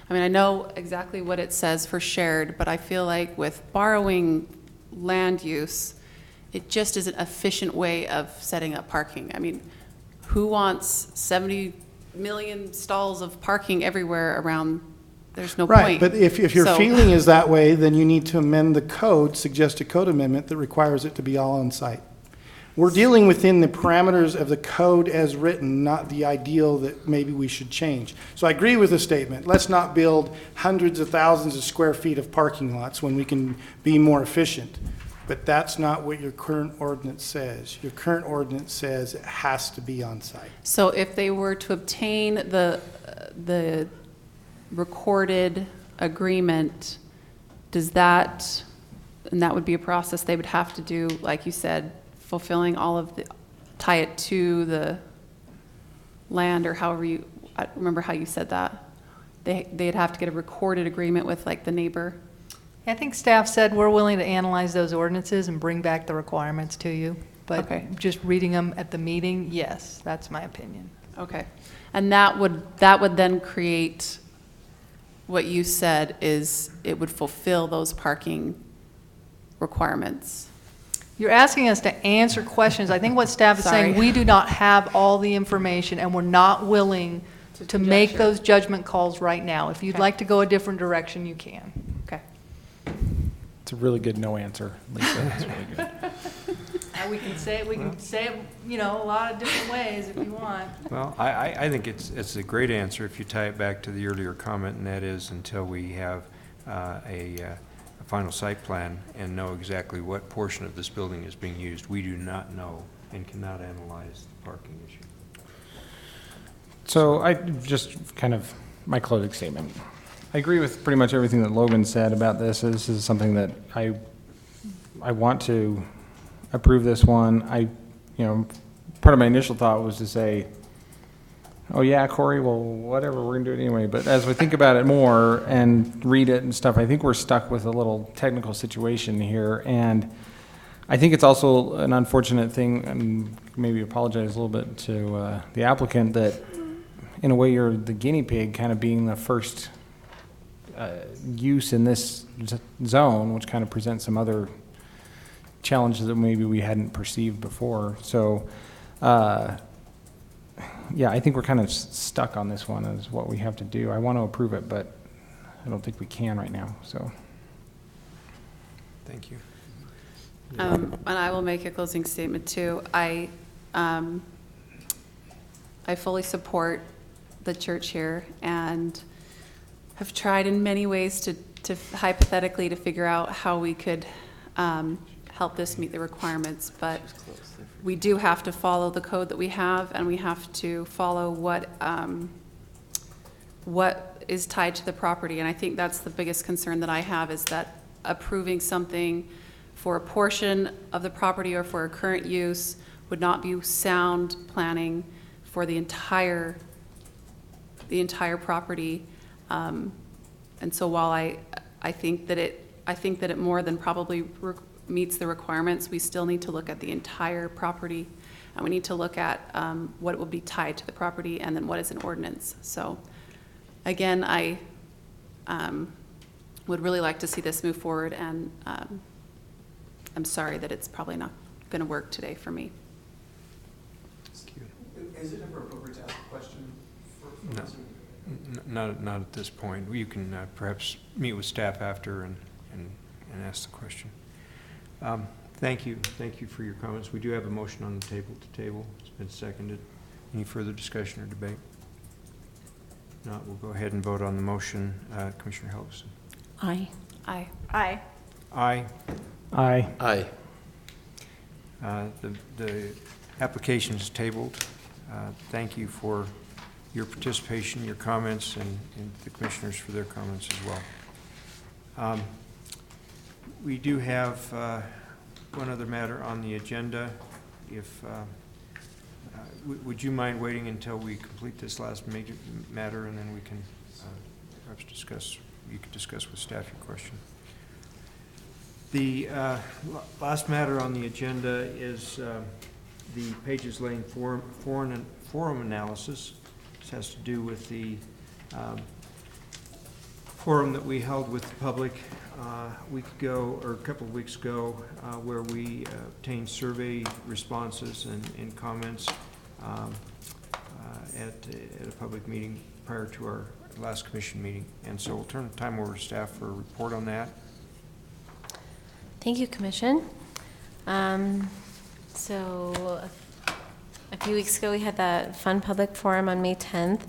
I mean, I know exactly what it says for shared, but I feel like with borrowing land use, it just is an efficient way of setting up parking. I mean, who wants 70 million stalls of parking everywhere around? There's no right, point. But if your feeling is that way, then you need to amend the code, suggest a code amendment that requires it to be all on site. We're dealing within the parameters of the code as written, not the ideal that maybe we should change. So I agree with the statement. Let's not build hundreds of thousands of square feet of parking lots when we can be more efficient. But that's not what your current ordinance says. Your current ordinance says it has to be on site. So if they were to obtain the recorded agreement, does that, and that would be a process they would have to do, like you said, fulfilling all of the, tie it to the land, or however you, I don't remember how you said that. They'd have to get a recorded agreement with like the neighbor. I think staff said we're willing to analyze those ordinances and bring back the requirements to you. But Okay. just reading them at the meeting, yes, that's my opinion. Okay. And that would then create what you said is it would fulfill those parking requirements. You're asking us to answer questions. I think what staff is saying, Sorry. we do not have all the information, and we're not willing to make those judgment calls right now. If you'd Okay. like to go a different direction, you can. Okay. It's a really good no answer, Lisa. It's really good. We can say it, you know, a lot of different ways if you want. Well, I think it's a great answer if you tie it back to the earlier comment, and that is until we have a final site plan and know exactly what portion of this building is being used, we do not know and cannot analyze the parking issue. So I just kind of, my closing statement. I agree with pretty much everything that Logan said about this. This is something that I want to approve this one. Part of my initial thought was to say, oh yeah, Corey, well, whatever, we're gonna do it anyway. But as we think about it more and read it and stuff, I think we're stuck with a little technical situation here. And I think it's also an unfortunate thing, and maybe apologize a little bit to the applicant, that in a way you're the guinea pig, kind of being the first use in this zone, which kind of presents some other challenges that maybe we hadn't perceived before. So, yeah, I think we're kind of stuck on this one as what we have to do. I want to approve it, but I don't think we can right now, so. Thank you. And I will make a closing statement too. I fully support the church here and have tried in many ways to hypothetically to figure out how we could help this meet the requirements, but we do have to follow the code that we have, and we have to follow what is tied to the property. And I think that's the biggest concern that I have, is that approving something for a portion of the property or for a current use would not be sound planning for the entire property. And so while I think that it more than probably meets the requirements, we still need to look at the entire property, and we need to look at what will be tied to the property, and then what is an ordinance. So again, I would really like to see this move forward, and I'm sorry that it's probably not going to work today for me. Is it ever appropriate to ask a question? Not at this point. You can perhaps meet with staff after and ask the question. Thank you for your comments. We do have a motion on the table to table. It's been seconded. Any further discussion or debate? Not, we'll go ahead and vote on the motion. Commissioner Helgeson. Aye. Aye. Aye. Aye. Aye. Aye. The application is tabled. Thank you for your participation, your comments, and the commissioners for their comments as well. We do have one other matter on the agenda. If would you mind waiting until we complete this last major matter, and then we can perhaps discuss, you could discuss with staff your question. The last matter on the agenda is the Pages Lane forum analysis. This has to do with the forum that we held with the public a week ago, or a couple of weeks ago, where we obtained survey responses and comments at a public meeting prior to our last commission meeting. And so we'll turn the time over to staff for a report on that. Thank you, Commission. So a few weeks ago, we had that fun public forum on May 10th,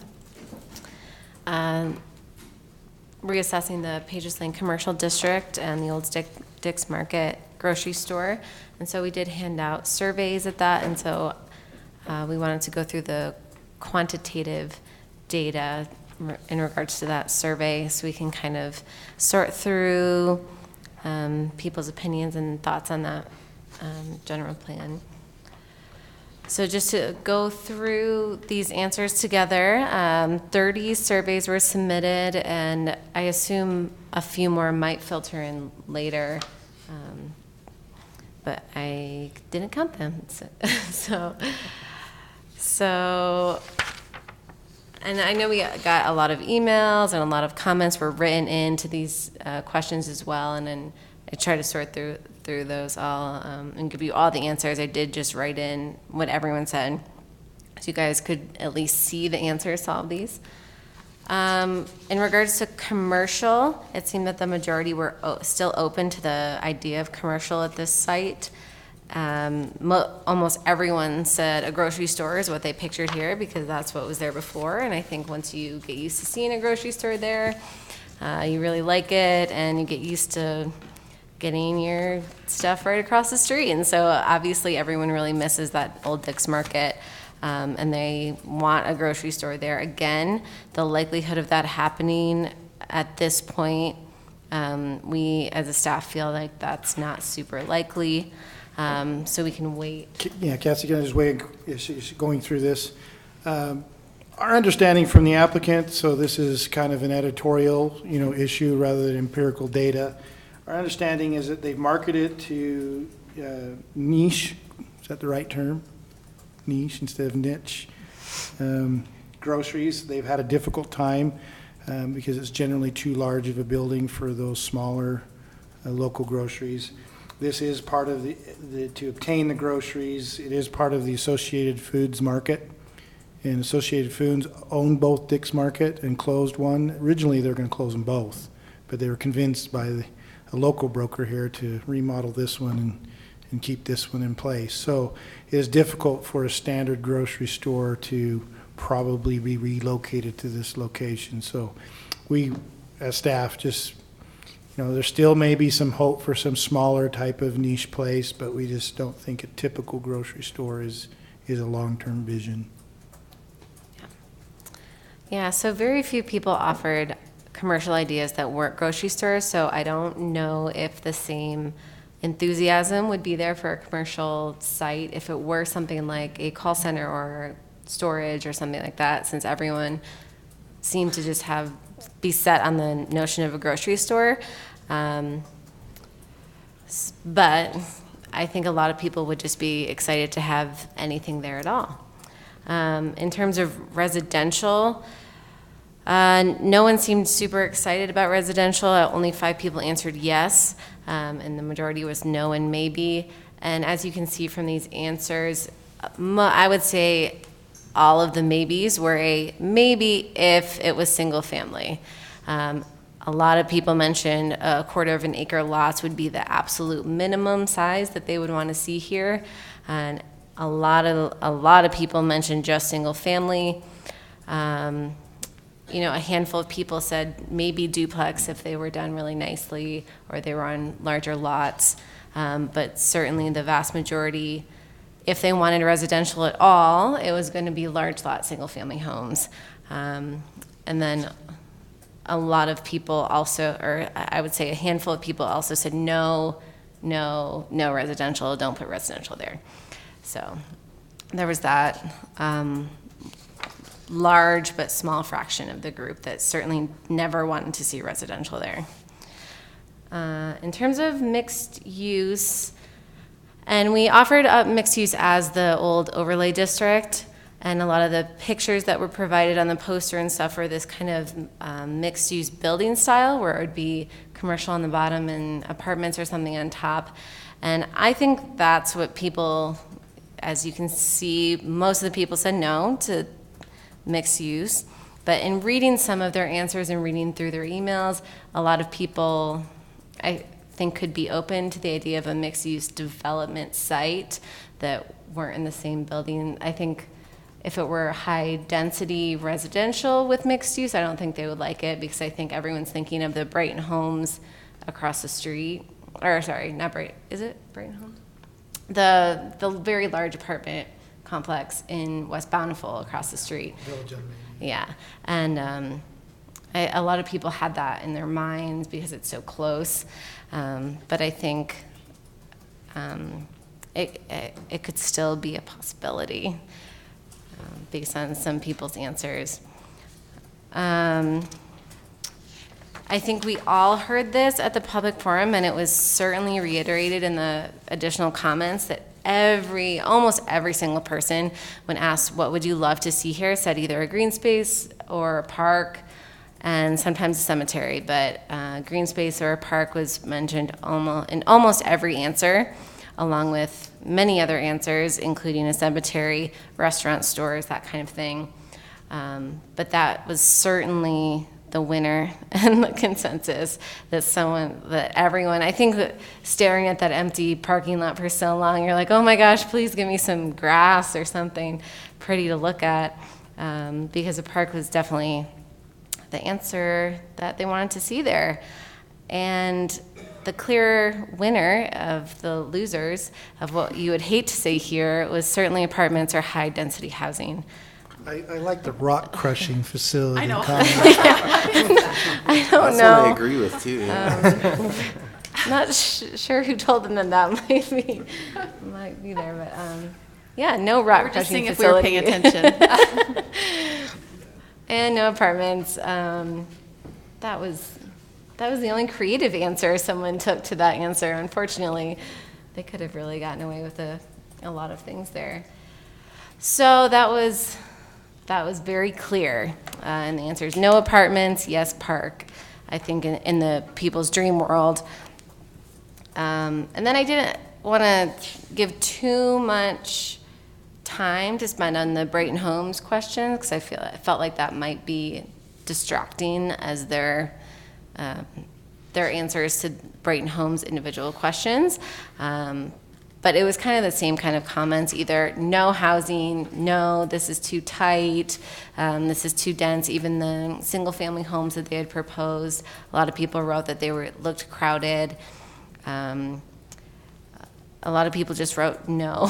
reassessing the Pages Lane Commercial District and the Old Dick's Market grocery store. And so we did hand out surveys at that, and so we wanted to go through the quantitative data in regards to that survey, so we can kind of sort through people's opinions and thoughts on that general plan. So just to go through these answers together, 30 surveys were submitted, and I assume a few more might filter in later, but I didn't count them. So, and I know we got a lot of emails and a lot of comments were written into these questions as well, and then I tried to sort through those all and give you all the answers. I did just write in what everyone said, so you guys could at least see the answers to all of these. In regards to commercial, it seemed that the majority were still open to the idea of commercial at this site. Almost everyone said a grocery store is what they pictured here, because that's what was there before. And I think once you get used to seeing a grocery store there, you really like it, and you get used to getting your stuff right across the street. And so obviously everyone really misses that Old Dick's Market, and they want a grocery store there again. The likelihood of that happening at this point, we as a staff feel like that's not super likely, so we can wait. Yeah, Cassie, can I just wait, she's going through this. Our understanding from the applicant, so this is kind of an editorial, issue rather than empirical data. Our understanding is that they've marketed to niche, is that the right term? Niche instead of niche. Groceries, they've had a difficult time because it's generally too large of a building for those smaller local groceries. This is part of to obtain the groceries, it is part of the Associated Foods market. And Associated Foods own both Dick's Market and closed one. Originally, they were going to close them both, but they were convinced by a local broker here to remodel this one and keep this one in place. So it is difficult for a standard grocery store to probably be relocated to this location. So we, as staff, just, there still may be some hope for some smaller type of niche place, but we just don't think a typical grocery store is a long-term vision. Yeah, so very few people offered commercial ideas that weren't grocery stores, so I don't know if the same enthusiasm would be there for a commercial site if it were something like a call center or storage or something like that, since everyone seemed to just be set on the notion of a grocery store. But I think a lot of people would just be excited to have anything there at all. In terms of residential, no one seemed super excited about residential. Only 5 people answered yes, and the majority was no and maybe. And as you can see from these answers, I would say all of the maybes were a maybe if it was single family. A lot of people mentioned a 1/4 acre lots would be the absolute minimum size that they would want to see here. And a lot of people mentioned just single family. A handful of people said maybe duplex if they were done really nicely or they were on larger lots. But certainly the vast majority, if they wanted residential at all, it was going to be large lot single family homes. And then a lot of people also, or I would say a handful of people also said no residential, don't put residential there. So there was that large but small fraction of the group that certainly never wanted to see residential there. In terms of mixed use, and we offered up mixed use as the old overlay district, and a lot of the pictures that were provided on the poster and stuff were this kind of mixed use building style where it would be commercial on the bottom and apartments or something on top. And I think that's what people, as you can see, most of the people said no to mixed use. But in reading some of their answers and reading through their emails, a lot of people, I think, could be open to the idea of a mixed-use development site that weren't in the same building. I think if it were high-density residential with mixed use, I don't think they would like it because I think everyone's thinking of the Brighton Homes across the street. Or sorry, not Brighton. Is it Brighton Homes? The very large apartment complex in West Bountiful across the street. Village on Main. Yeah, and a lot of people had that in their minds because it's so close. But I think it could still be a possibility based on some people's answers. I think we all heard this at the public forum, and it was certainly reiterated in the additional comments that almost every single person, when asked what would you love to see here, said either a green space or a park, and sometimes a cemetery. But green space or a park was mentioned in almost every answer, along with many other answers, including a cemetery, restaurant, stores, that kind of thing. But that was certainly the winner and the consensus that everyone, I think that staring at that empty parking lot for so long, you're like, oh my gosh, please give me some grass or something pretty to look at, because the park was definitely the answer that they wanted to see there. And the clear winner of the losers of what you would hate to see here was certainly apartments or high density housing. I like the rock crushing facility. I know. I don't That's know. one I agree with too. Yeah. Not sure who told them that might be there, but yeah, no rock We're just crushing seeing if we were facility. paying attention. And no apartments. That was the only creative answer someone took to that answer. Unfortunately, they could have really gotten away with a lot of things there. So that was very clear in the answers. No apartments, yes park, I think in the people's dream world. And then I didn't want to give too much time to spend on the Brighton Homes question because I felt like that might be distracting as their answers to Brighton Homes individual questions. But it was kind of the same kind of comments, either no housing, no, this is too tight, this is too dense. Even the single-family homes that they had proposed, a lot of people wrote that they looked crowded. A lot of people just wrote no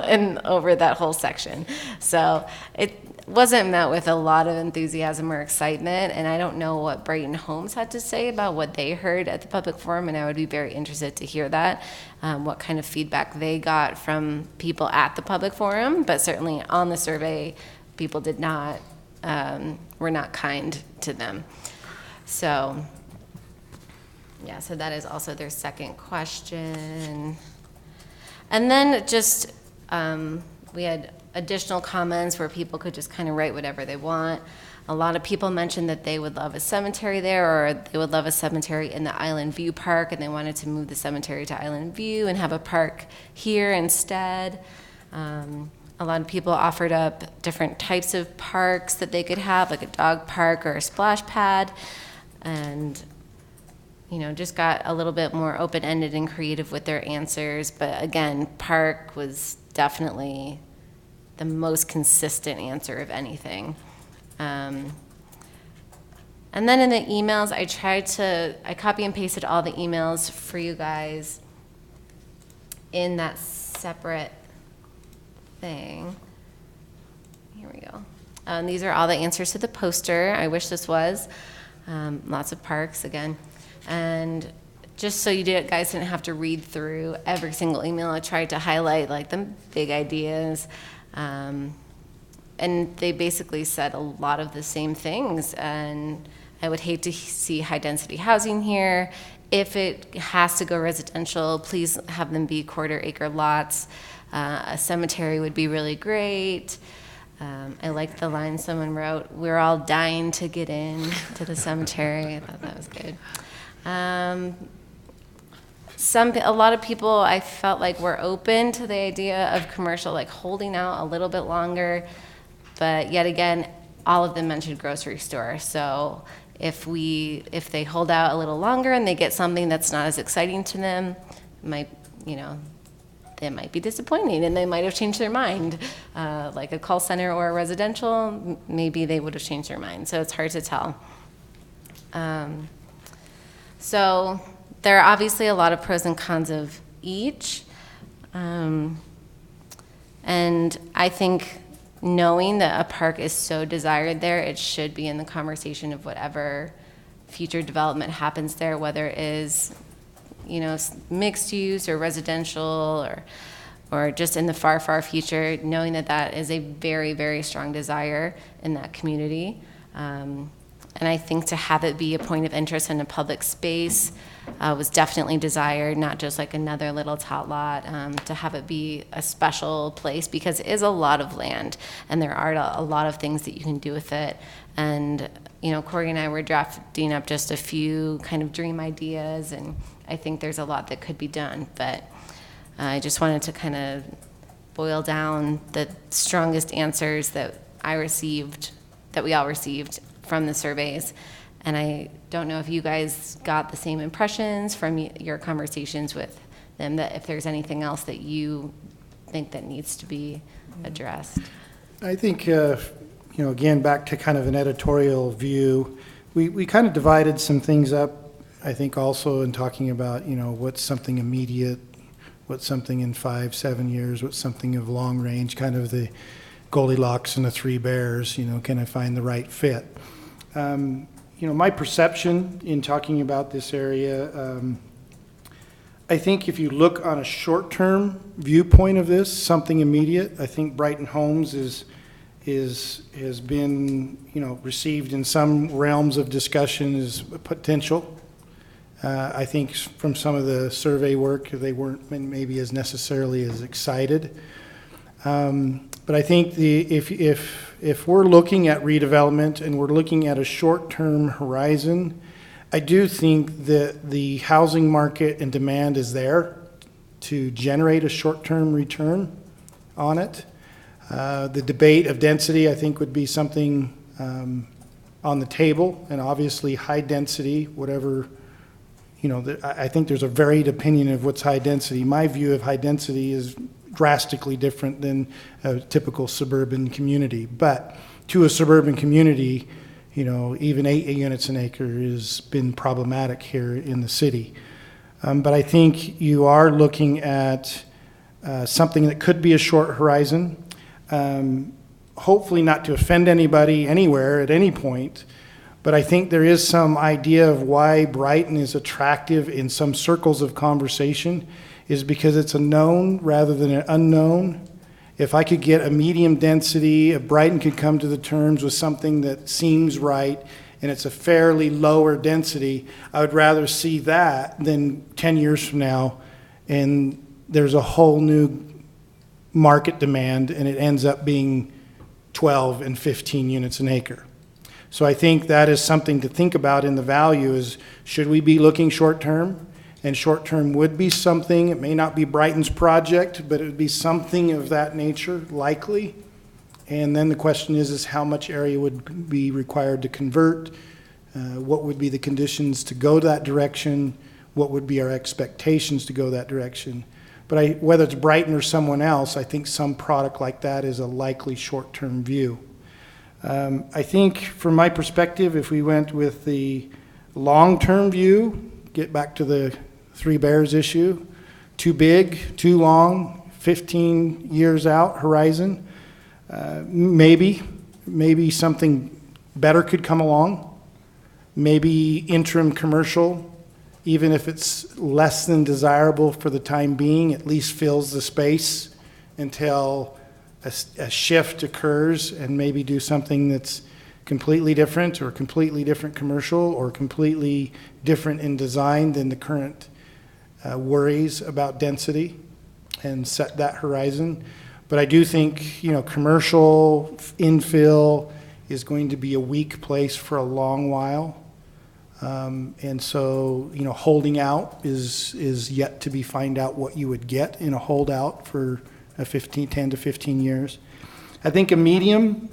and over that whole section. So it wasn't met with a lot of enthusiasm or excitement, and I don't know what Brighton Homes had to say about what they heard at the public forum, and I would be very interested to hear that, what kind of feedback they got from people at the public forum. But certainly on the survey, people were not kind to them. So Yeah, so that is also their second question. And then just, we had additional comments where people could just kind of write whatever they want. A lot of people mentioned that they would love a cemetery there, or they would love a cemetery in the Island View Park, and they wanted to move the cemetery to Island View and have a park here instead. A lot of people offered up different types of parks that they could have, like a dog park or a splash pad, and just got a little bit more open-ended and creative with their answers. But again, park was definitely the most consistent answer of anything. And then in the emails, I copy and pasted all the emails for you guys in that separate thing. Here we go. These are all the answers to the poster. I wish this was. Lots of parks again. And just so you guys didn't have to read through every single email, I tried to highlight like the big ideas. And they basically said a lot of the same things. And I would hate to see high-density housing here. If it has to go residential, please have them be quarter-acre lots. A cemetery would be really great. I liked the line someone wrote, "We're all dying to get in to the cemetery." I thought that was good. A lot of people I felt like were open to the idea of commercial, like holding out a little bit longer. But yet again, all of them mentioned grocery store. So if they hold out a little longer and they get something that's not as exciting to them, it might be disappointing and they might have changed their mind. Like a call center or a residential, maybe they would have changed their mind. So it's hard to tell. So there are obviously a lot of pros and cons of each. And I think knowing that a park is so desired there, it should be in the conversation of whatever future development happens there, whether it is, mixed use or residential or just in the far, far future, knowing that that is a very, very strong desire in that community. And I think to have it be a point of interest in a public space was definitely desired, not just like another little tot lot, to have it be a special place because it is a lot of land and there are a lot of things that you can do with it. And, Corey and I were drafting up just a few kind of dream ideas, and I think there's a lot that could be done. But I just wanted to kind of boil down the strongest answers that we all received from the surveys. And I don't know if you guys got the same impressions from your conversations with them, that if there's anything else that you think that needs to be addressed. I think, again, back to kind of an editorial view, we kind of divided some things up, I think also in talking about, what's something immediate, what's something in 5-7 years, what's something of long range, kind of the Goldilocks and the three bears, can I find the right fit? My perception in talking about this area, I think if you look on a short-term viewpoint of this, something immediate, I think Brighton Homes has been, received in some realms of discussion as potential. I think from some of the survey work, they weren't maybe as necessarily as excited. But I think if we're looking at redevelopment and we're looking at a short-term horizon, I do think that the housing market and demand is there to generate a short-term return on it. The debate of density, I think, would be something on the table, and obviously high density, whatever, I think there's a varied opinion of what's high density. My view of high density is drastically different than a typical suburban community. But to a suburban community, even 8 units an acre has been problematic here in the city. But I think you are looking at something that could be a short horizon, hopefully not to offend anybody anywhere at any point, but I think there is some idea of why Brighton is attractive in some circles of conversation is because it's a known rather than an unknown. If I could get a medium density, if Brighton could come to the terms with something that seems right and it's a fairly lower density, I would rather see that than 10 years from now, and there's a whole new market demand, and it ends up being 12 and 15 units an acre. So I think that is something to think about in the value is, should we be looking short-term? And short-term would be something, it may not be Brighton's project, but it would be something of that nature, likely. And then the question is how much area would be required to convert? What would be the conditions to go that direction? What would be our expectations to go that direction? But whether it's Brighton or someone else, I think some product like that is a likely short-term view. I think from my perspective, if we went with the long-term view, get back to the Three Bears issue, too big, too long, 15 years out horizon, maybe something better could come along. Maybe interim commercial, even if it's less than desirable for the time being, at least fills the space until a shift occurs, and maybe do something that's completely different or completely different commercial or completely different in design than the current worries about density, and set that horizon. But I do think, commercial infill is going to be a weak place for a long while. And so, holding out is yet to be find out what you would get in a holdout for 10 to 15 years. I think a medium,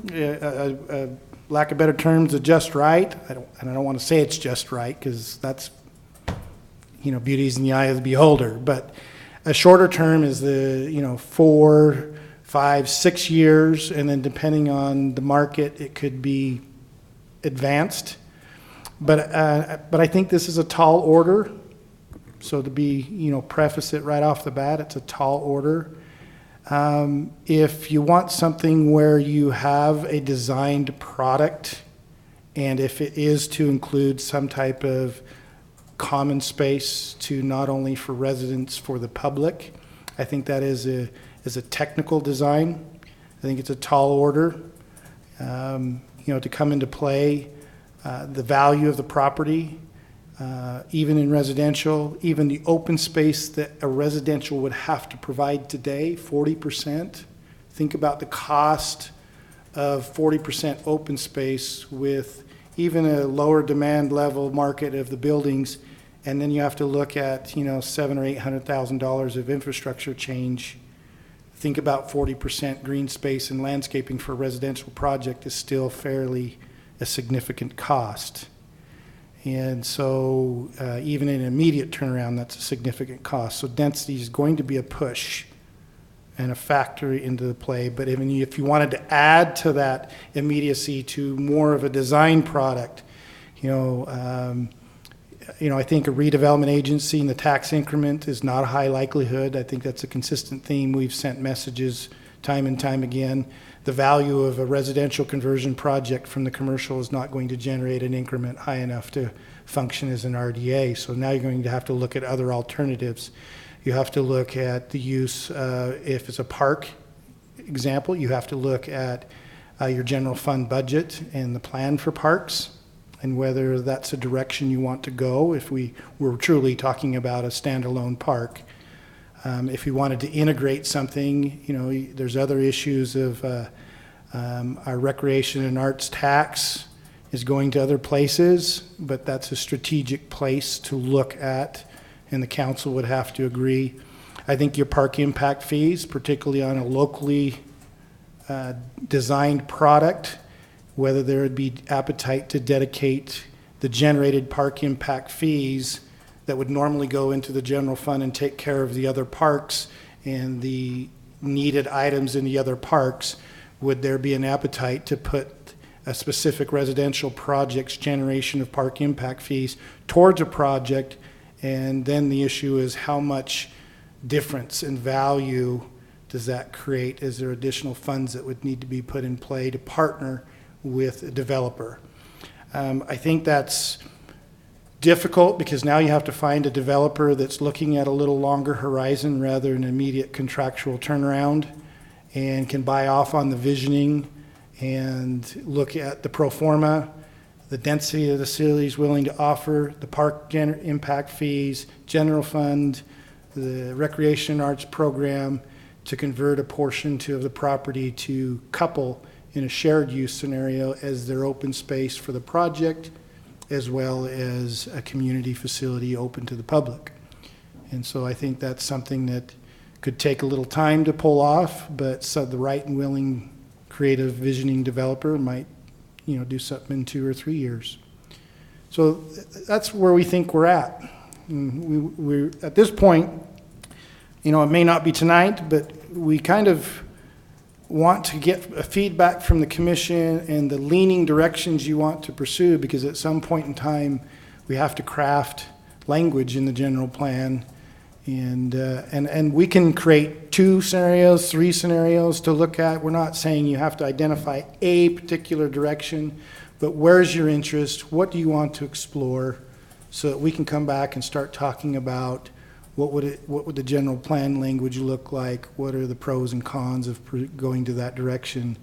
lack of better terms, a just right. I don't want to say it's just right, because that's, beauty's in the eye of the beholder. But a shorter term is the 4, 5, 6 years, and then depending on the market, it could be advanced. But I think this is a tall order. So to be, preface it right off the bat, it's a tall order. If you want something where you have a designed product, and if it is to include some type of common space to not only for residents, for the public, I think that is a technical design. I think it's a tall order, to come into play. The value of the property, even in residential, even the open space that a residential would have to provide today, 40%. Think about the cost of 40% open space with even a lower demand level market of the buildings, and then you have to look at, $700,000 or $800,000 of infrastructure change. Think about 40% green space and landscaping for a residential project is still fairly a significant cost. And so even in an immediate turnaround, that's a significant cost. So density is going to be a push and a factor into the play. But even if you wanted to add to that immediacy to more of a design product, I think a redevelopment agency in the tax increment is not a high likelihood. I think that's a consistent theme. We've sent messages time and time again. The value of a residential conversion project from the commercial is not going to generate an increment high enough to function as an RDA. So now you're going to have to look at other alternatives. You have to look at the use, if it's a park example, you have to look at your general fund budget and the plan for parks, and whether that's a direction you want to go if we were truly talking about a standalone park. If we wanted to integrate something, there's other issues of our recreation and arts tax is going to other places, but that's a strategic place to look at, and the council would have to agree. I think your park impact fees, particularly on a locally designed product, whether there would be appetite to dedicate the generated park impact fees that would normally go into the general fund and take care of the other parks and the needed items in the other parks. Would there be an appetite to put a specific residential project's generation of park impact fees towards a project? And then the issue is how much difference in value does that create? Is there additional funds that would need to be put in play to partner with a developer? I think that's difficult because now you have to find a developer that's looking at a little longer horizon rather than an immediate contractual turnaround, and can buy off on the visioning and look at the pro forma the density of the facility is willing to offer, the park impact fees, general fund, the recreation and arts program, to convert a portion of the property to couple in a shared use scenario as their open space for the project, as well as a community facility open to the public. And so I think that's something that could take a little time to pull off, but so the right and willing creative visioning developer might, do something in 2 or 3 years. So that's where we think we're at. And we're at this point, it may not be tonight, but we kind of want to get a feedback from the commission and the leaning directions you want to pursue, because at some point in time, we have to craft language in the general plan. And we can create 2 scenarios, 3 scenarios to look at. We're not saying you have to identify a particular direction, but where's your interest? What do you want to explore, so that we can come back and start talking about what would the general plan language look like? What are the pros and cons of going to that direction,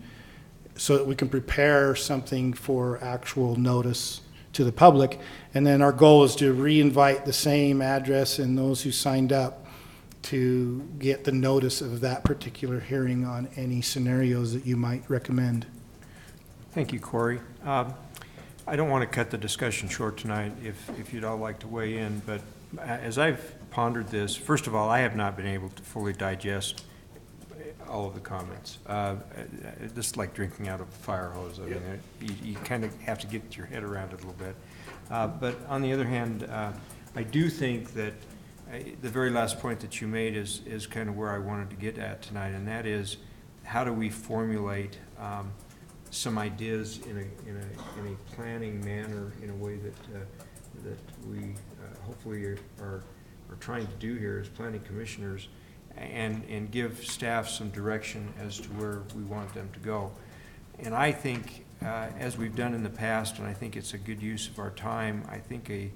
so that we can prepare something for actual notice to the public. And then our goal is to re-invite the same address and those who signed up to get the notice of that particular hearing on any scenarios that you might recommend. Thank you, Corey. I don't want to cut the discussion short tonight if you'd all like to weigh in, but as I've pondered this, first of all, I have not been able to fully digest all of the comments. Just like drinking out of a fire hose. I mean, you kind of have to get your head around it a little bit. But on the other hand, I do think that the very last point that you made is kind of where I wanted to get at tonight, and that is, how do we formulate some ideas in a planning manner, in a way that we hopefully are trying to do here as planning commissioners, and give staff some direction as to where we want them to go. And I think, as we've done in the past, and I think it's a good use of our time, I think a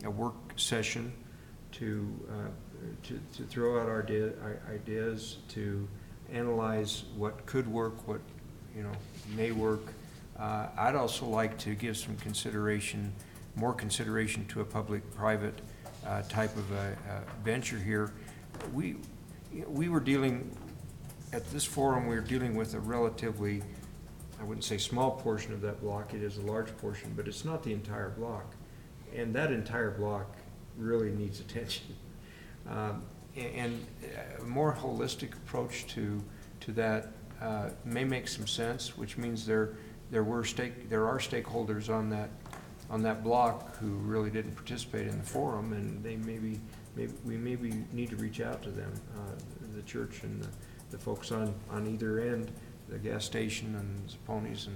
work session to throw out our ideas, to analyze what could work, what may work. I'd also like to give some consideration, more consideration, to a public-private type of a venture here. We were dealing, at this forum, we were dealing with a relatively, I wouldn't say small portion of that block. It is a large portion, but it's not the entire block. And that entire block really needs attention. And a more holistic approach to that may make some sense, which means there are stakeholders on that block who really didn't participate in the forum, and they we maybe need to reach out to them, the church and the folks on either end, the gas station and Zappone's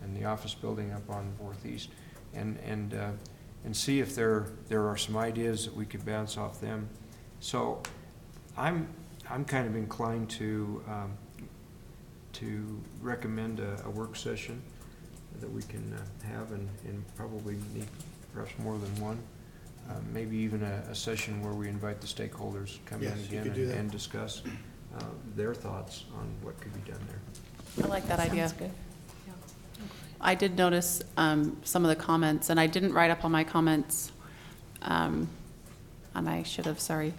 and the office building up on Northeast, and see if there are some ideas that we could bounce off them. So I'm kind of inclined to recommend a work session that we can have, and probably need perhaps more than one. Maybe even a session where we invite the stakeholders to come in again and discuss their thoughts on what could be done there. I like that idea. Sounds good. I did notice some of the comments, and I didn't write up on my comments, and I should have, sorry.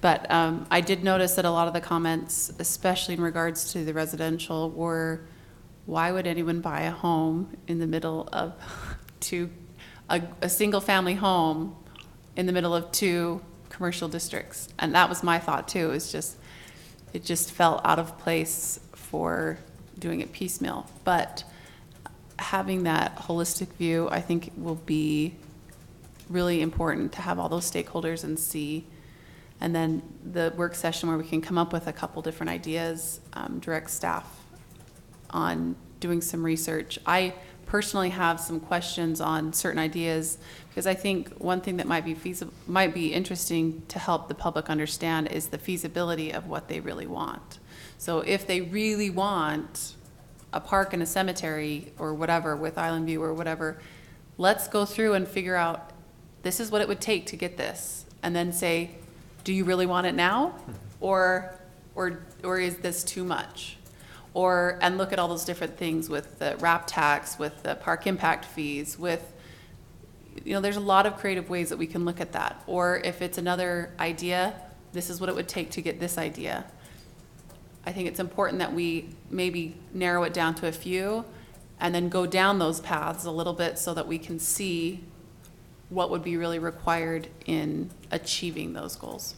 But I did notice that a lot of the comments, especially in regards to the residential, were, why would anyone buy a home in the middle of a single-family home in the middle of 2 commercial districts? And that was my thought too. It just felt out of place for doing it piecemeal. But having that holistic view, I think, will be really important to have all those stakeholders and see. And then the work session where we can come up with a couple different ideas, direct staff on doing some research. I personally have some questions on certain ideas, because I think one thing that might be interesting to help the public understand is the feasibility of what they really want. So if they really want a park and a cemetery or whatever with Island View or whatever, let's go through and figure out, this is what it would take to get this, and then say, do you really want it now, or is this too much? and look at all those different things with the wrap tax, with the park impact fees, with, there's a lot of creative ways that we can look at that. Or if it's another idea, this is what it would take to get this idea. I think it's important that we maybe narrow it down to a few and then go down those paths a little bit so that we can see what would be really required in achieving those goals.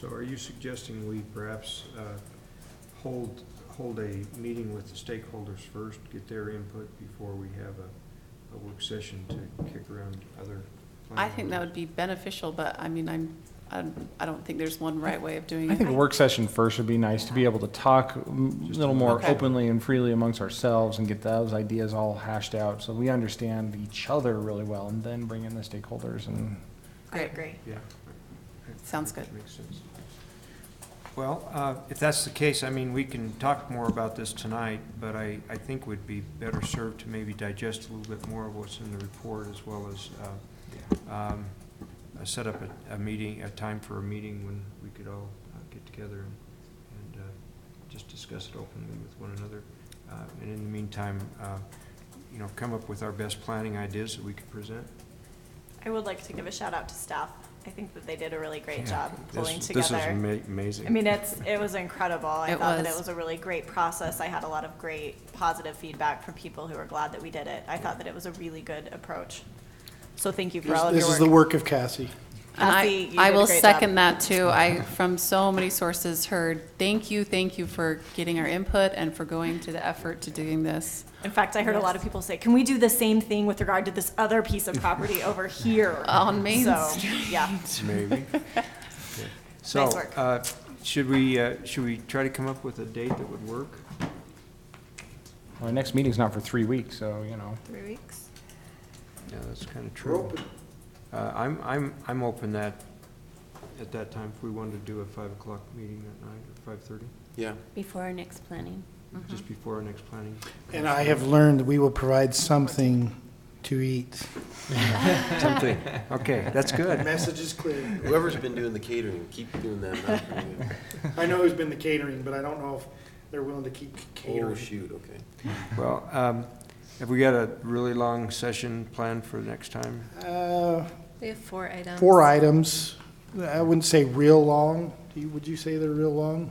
So are you suggesting we perhaps hold a meeting with the stakeholders first, get their input before we have a work session to kick around other I planning think that orders? would be beneficial, but I mean, I don't think there's one right way of doing it. I think a work session first would be nice to be able to talk a little more Okay. openly and freely amongst ourselves and get those ideas all hashed out so we understand each other really well, and then bring in the stakeholders and. I agree. Yeah. Sounds good. Makes sense. Well, if that's the case, I mean, we can talk more about this tonight, but I think we'd be better served to maybe digest a little bit more of what's in the report, as well as set up a meeting, a time for a meeting when we could all get together and just discuss it openly with one another. And in the meantime, come up with our best planning ideas that we could present. I would like to give a shout out to staff. I think that they did a really great Yeah, job pulling this together. is amazing. I mean, it was incredible. I It thought that was. it was a really great process. I had a lot of great positive feedback from people who were glad that we did it. I thought that it was a really good approach. So thank you for all of your This work. is the work of Cassie. And Cassie, you I did a will great second job. that too. I, from so many sources, heard, thank you for getting our input and for going to the effort to doing this. In fact, I heard a lot of people say, can we do the same thing with regard to this other piece of property over here? On Main So, Street. yeah. Maybe. Okay. So, Nice work. should we try to come up with a date that would work? Our next meeting's not for 3 weeks, so, 3 weeks. Yeah, that's kind of true. I'm open at that time if we wanted to do a 5 o'clock meeting that night, or 5:30, Yeah. Before our next planning. just before our next planning. And I have learned that we will provide something to eat. Something, okay, that's good. Message is clear. Whoever's been doing the catering, keep doing that. I know who's been the catering, but I don't know if they're willing to keep Oh, catering. shoot, okay. Well, have we got a really long session planned for next time? We have 4 items. 4 items. I wouldn't say real long. Would you say they're real long?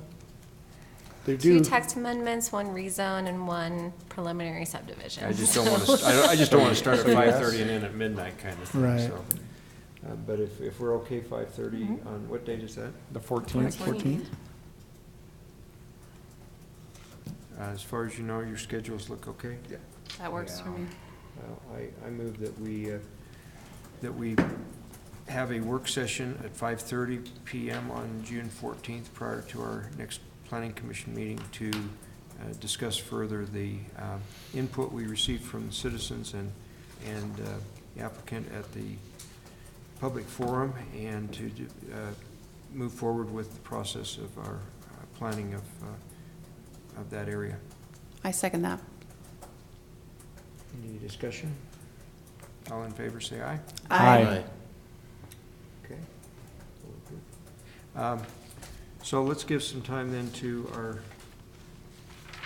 They 2 do. text amendments, 1 rezone, and 1 preliminary subdivision. I just don't want to, I just don't want to start at 5:30 and end at midnight kind of thing, Right. so. But if we're okay, 5:30, on what date is that? the 14th. 14th. As far as you know, your schedules look okay? Yeah. That works for me. Well, I move that we have a work session at 5:30 PM on June 14th, prior to our next Planning Commission meeting, to discuss further the input we received from the citizens and the applicant at the public forum, and to move forward with the process of our planning of that area. I second that. Any discussion? All in favor, say aye. Aye. Okay. So let's give some time then to our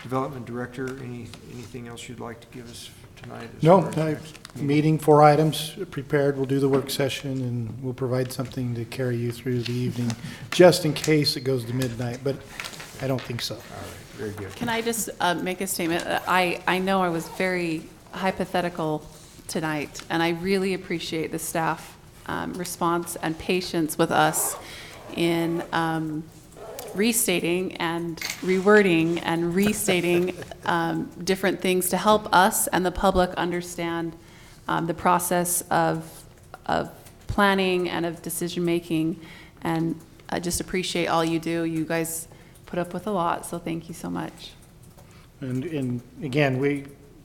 development director. Anything else you'd like to give us tonight? as No, far as next meeting? meeting, 4 items prepared. We'll do the work session, and we'll provide something to carry you through the evening, just in case it goes to midnight, but I don't think so. All right, very good. Can I just make a statement? I know I was very hypothetical tonight, and I really appreciate the staff response and patience with us in restating and rewording and restating different things to help us and the public understand the process of planning and of decision-making. And I just appreciate all you do. You guys put up with a lot, so thank you so much. And again,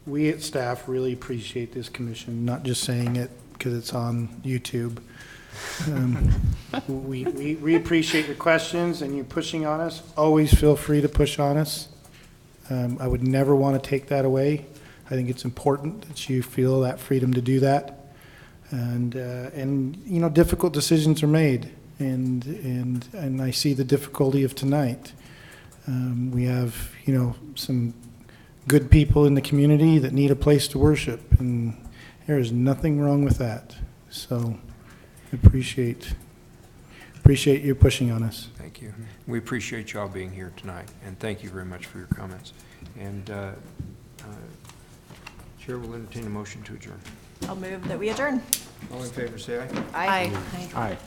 we at staff really appreciate this commission, not just saying it because it's on YouTube. We appreciate your questions and you pushing on us. Always feel free to push on us. I would never want to take that away. I think it's important that you feel that freedom to do that. And difficult decisions are made, and I see the difficulty of tonight. We have, some good people in the community that need a place to worship, and there is nothing wrong with that. So appreciate you pushing on us. Thank you. We appreciate y'all being here tonight, and thank you very much for your comments. And Chair will entertain a motion to adjourn. I'll move that we adjourn. All in favor, say aye. Aye. Aye.